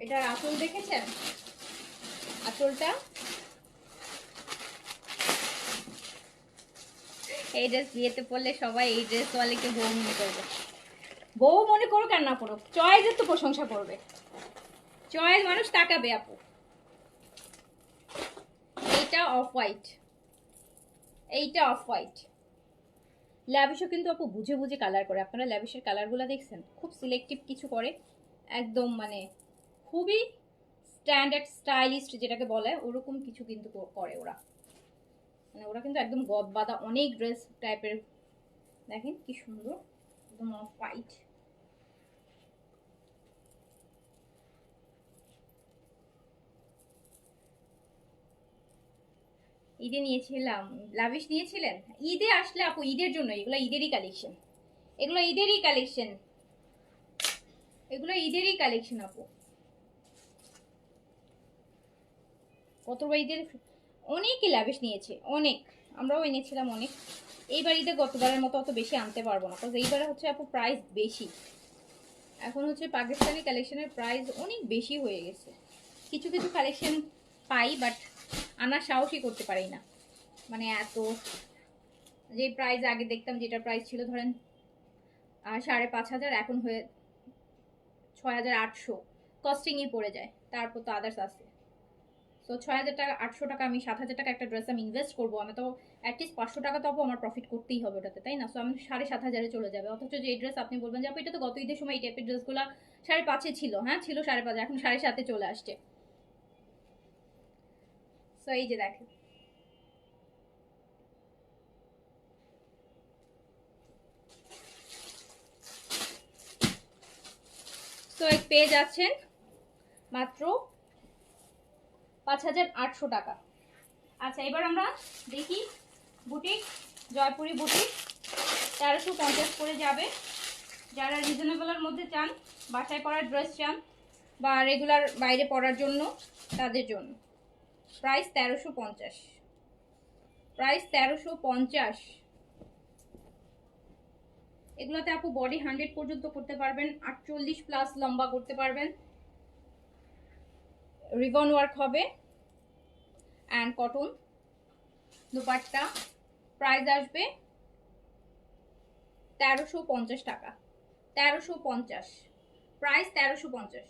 এটার আঁচল দেখেছেন? আঁচলটা এই ড্রেস বিয়েতে পরলে সবাই এই ড্রেস ওয়ালিকে বউ মনে করবে। বউ মনে করুক আর না করুক, চয়েসের তো প্রশংসা করবে, চয়েস মানুষ তাকাবে আপু। এইটা অফ হোয়াইট, এইটা অফ হোয়াইট। ল্যাভিশও কিন্তু আপু বুঝে বুঝে কালার করে। আপনারা ল্যাভিশের কালারগুলো দেখছেন? খুব সিলেক্টিভ কিছু করে, একদম মানে খুবই স্ট্যান্ডার্ড স্টাইলিস্ট যেটাকে বলে ওরকম কিছু কিন্তু করে ওরা। মানে ওরা কিন্তু একদম গদ বাঁধা অনেক ড্রেস টাইপের। দেখেন কি সুন্দর, একদম অফ হোয়াইট। ঈদে নিয়েছিলাম, লাভিশ নিয়েছিলেন? ঈদে আসলে আপু ঈদের জন্য এগুলো ঈদেরই কালেকশন, এগুলো ঈদেরই কালেকশন, এগুলো ঈদেরই কালেকশন আপু। কত ঈদের অনেকই লাভিশ নিয়েছে, অনেক, আমরাও এনেছিলাম অনেক। এইবার ঈদে গতবারের মতো অত বেশি আনতে পারবো না, কারণ এইবারে হচ্ছে আপু প্রাইস বেশি। এখন হচ্ছে পাকিস্তানি কালেকশনের প্রাইস অনেক বেশি হয়ে গেছে। কিছু কিছু কালেকশন পাই বাট আনার সাহসই করতে পারি না। মানে এত, যে প্রাইস আগে দেখতাম যেটা প্রাইস ছিল ধরেন 5500, এখন হয়ে 6800 কস্টিংই পড়ে যায়। তারপর তো আদার্স আছে। তো 6000 টাকা 800 টাকা আমি 7000 টাকা একটা ড্রেস আমি ইনভেস্ট করবো, আমি তো অ্যাটলিস্ট 500 টাকা তো আমার প্রফিট করতেই হবে ওটাতে, তাই না? সো আমি 7500 চলে যাবে। অথচ যে ড্রেস আপনি বলবেন যে এটা তো গত ঈদের সময় এই টাইপের ড্রেসগুলো 5.5 ছিল, হ্যাঁ ছিল 5.5, এখন 7.5 চলে আসছে। সো এই যে দেখেন, তো পেয়ে যাচ্ছেন মাত্র 5800 টাকা। আচ্ছা এবার আমরা দেখি বুটিক, জয়পুরি বুটিক 1350 করে যাবে। যারা রিজনেবলের মধ্যে চান, বাসায় পরার ড্রেস চান বা রেগুলার বাইরে পরার জন্য, তাদের জন্য প্রাইস 1350, প্রাইস 1350। এগুলোতে আপু বডি 100 পর্যন্ত করতে পারবেন, 48 প্লাস লম্বা করতে পারবেন। রিবন ওয়ার্ক হবে অ্যান্ড কটন দুপাট্টা। প্রাইস আসবে 1350 টাকা। 1350, প্রাইস 1350,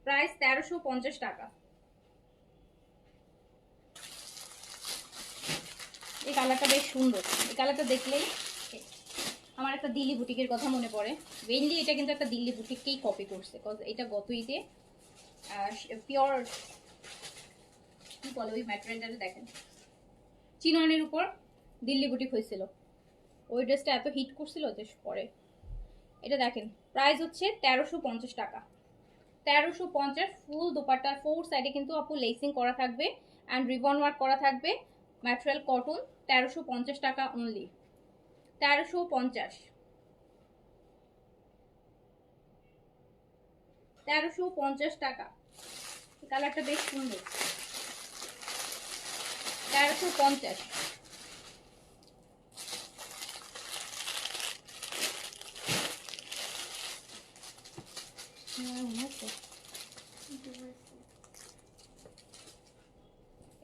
প্রাইস 1350 টাকা। এই কালারটা বেশ সুন্দর, এই কালারটা দেখলেই আমার একটা দিল্লি বুটিকের কথা মনে পড়ে। মেইনলি এটা কিন্তু একটা দিল্লি বুটিককেই কপি করছে, কজ এটা গত ঈদে পিওর কি বলে ওই ম্যাটেরিয়ালটা দেখেন, চিননের উপর দিল্লি বুটিক হয়েছিল, ওই ড্রেসটা এত হিট করছিল যে পরে। এটা দেখেন প্রাইস হচ্ছে 1350 টাকা। 1350, ফুল দোপাট্টার 4 সাইডে কিন্তু আপু লেসিং করা থাকবে অ্যান্ড রিবন ওয়ার্ক করা থাকবে, ম্যাটেরিয়াল কটন। 1350 টাকা অনলি, 1350, 1350 টাকা। কালারটা বেশ সুন্দর, 1350।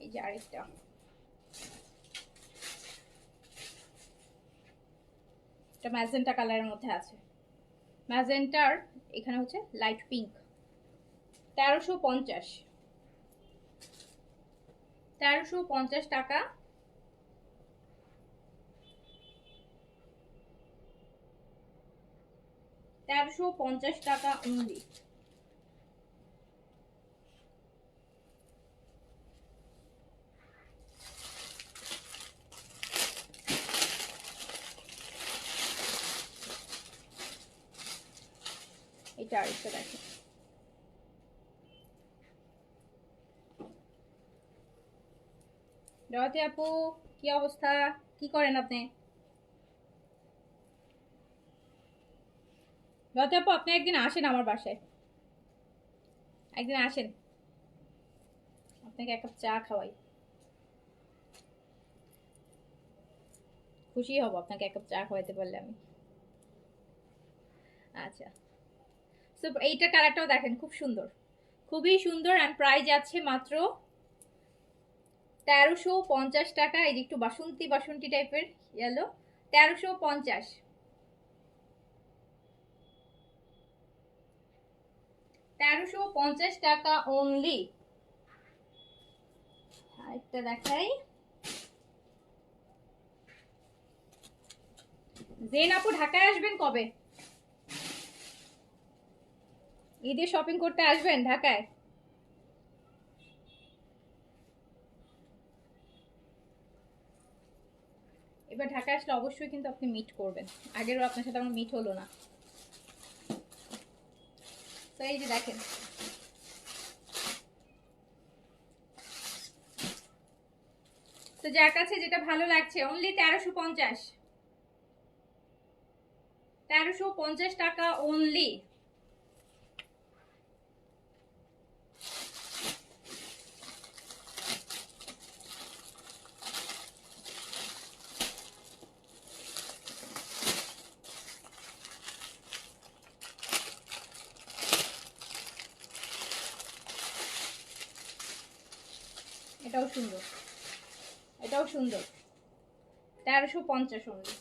এই যে আরেকটা, এটা ম্যাজেন্টা কালারের মধ্যে আছে, ম্যাজেন্টার এখানে হচ্ছে লাইট পিঙ্ক। 1350, 1350 টাকা। 1350 টাকা অনলি। এটা আরেকটা দেখেন, জয়তী আপু কি অবস্থা, কি করেন আপনি? জয়তী আপু আপনি একদিন আসেন আমার বাসায়, একদিন আসেন, আপনাকে এক কাপ চা খাওয়াই, খুশি হব আপনাকে এক কাপ চা খাওয়াইতে পারলে আমি। আচ্ছা, সো এইটা কালারটাও দেখেন খুব সুন্দর, খুবই সুন্দর অ্যান্ড প্রাইস আছে মাত্র 1350 টাকা। এই যে একটু বাসন্তী বাসন্তী টাইপের ইয়েলো, 1350, 1350 টাকা অনলি। আরেকটা দেখাই, জেন আপু ঢাকায় আসবেন কবে? ঈদে শপিং করতে আসবেন ঢাকায়? এবার ঢাকায় আসলে অবশ্যই কিন্তু আপনি মিট করবেন, আগেরও আপনার সাথে আমার মিট হলো না। তো এই যে দেখেন, তো যার কাছে যেটা ভালো লাগছে অনলি 1350, 1350 টাকা অনলি। এটাও সুন্দর, এটাও সুন্দর, 1350 অনলি।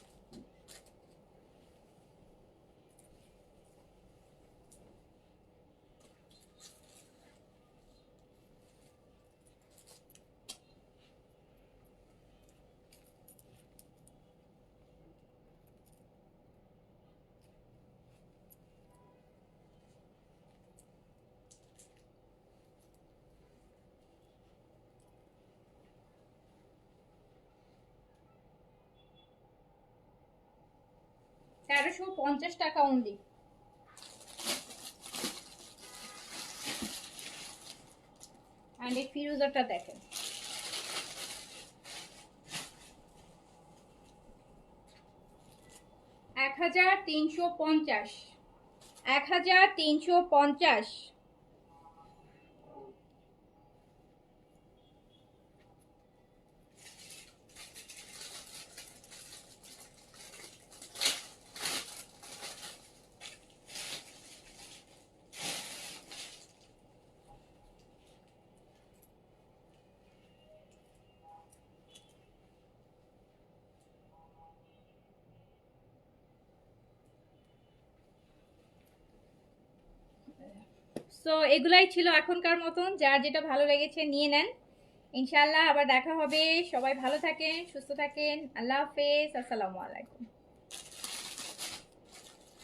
তেরোশো পঞ্চাশ টাকা অনলি। অ্যান্ড এই ফিরোজাটা দেখেন, 1350, 1350। সো এগুলাই ছিল এখনকার মতন, যার যেটা ভালো লেগেছে নিয়ে নেন। ইনশাআল্লাহ আবার দেখা হবে। সবাই ভালো থাকেন, সুস্থ থাকেন। আল্লাহ হাফেজ, আসসালামু আলাইকুম।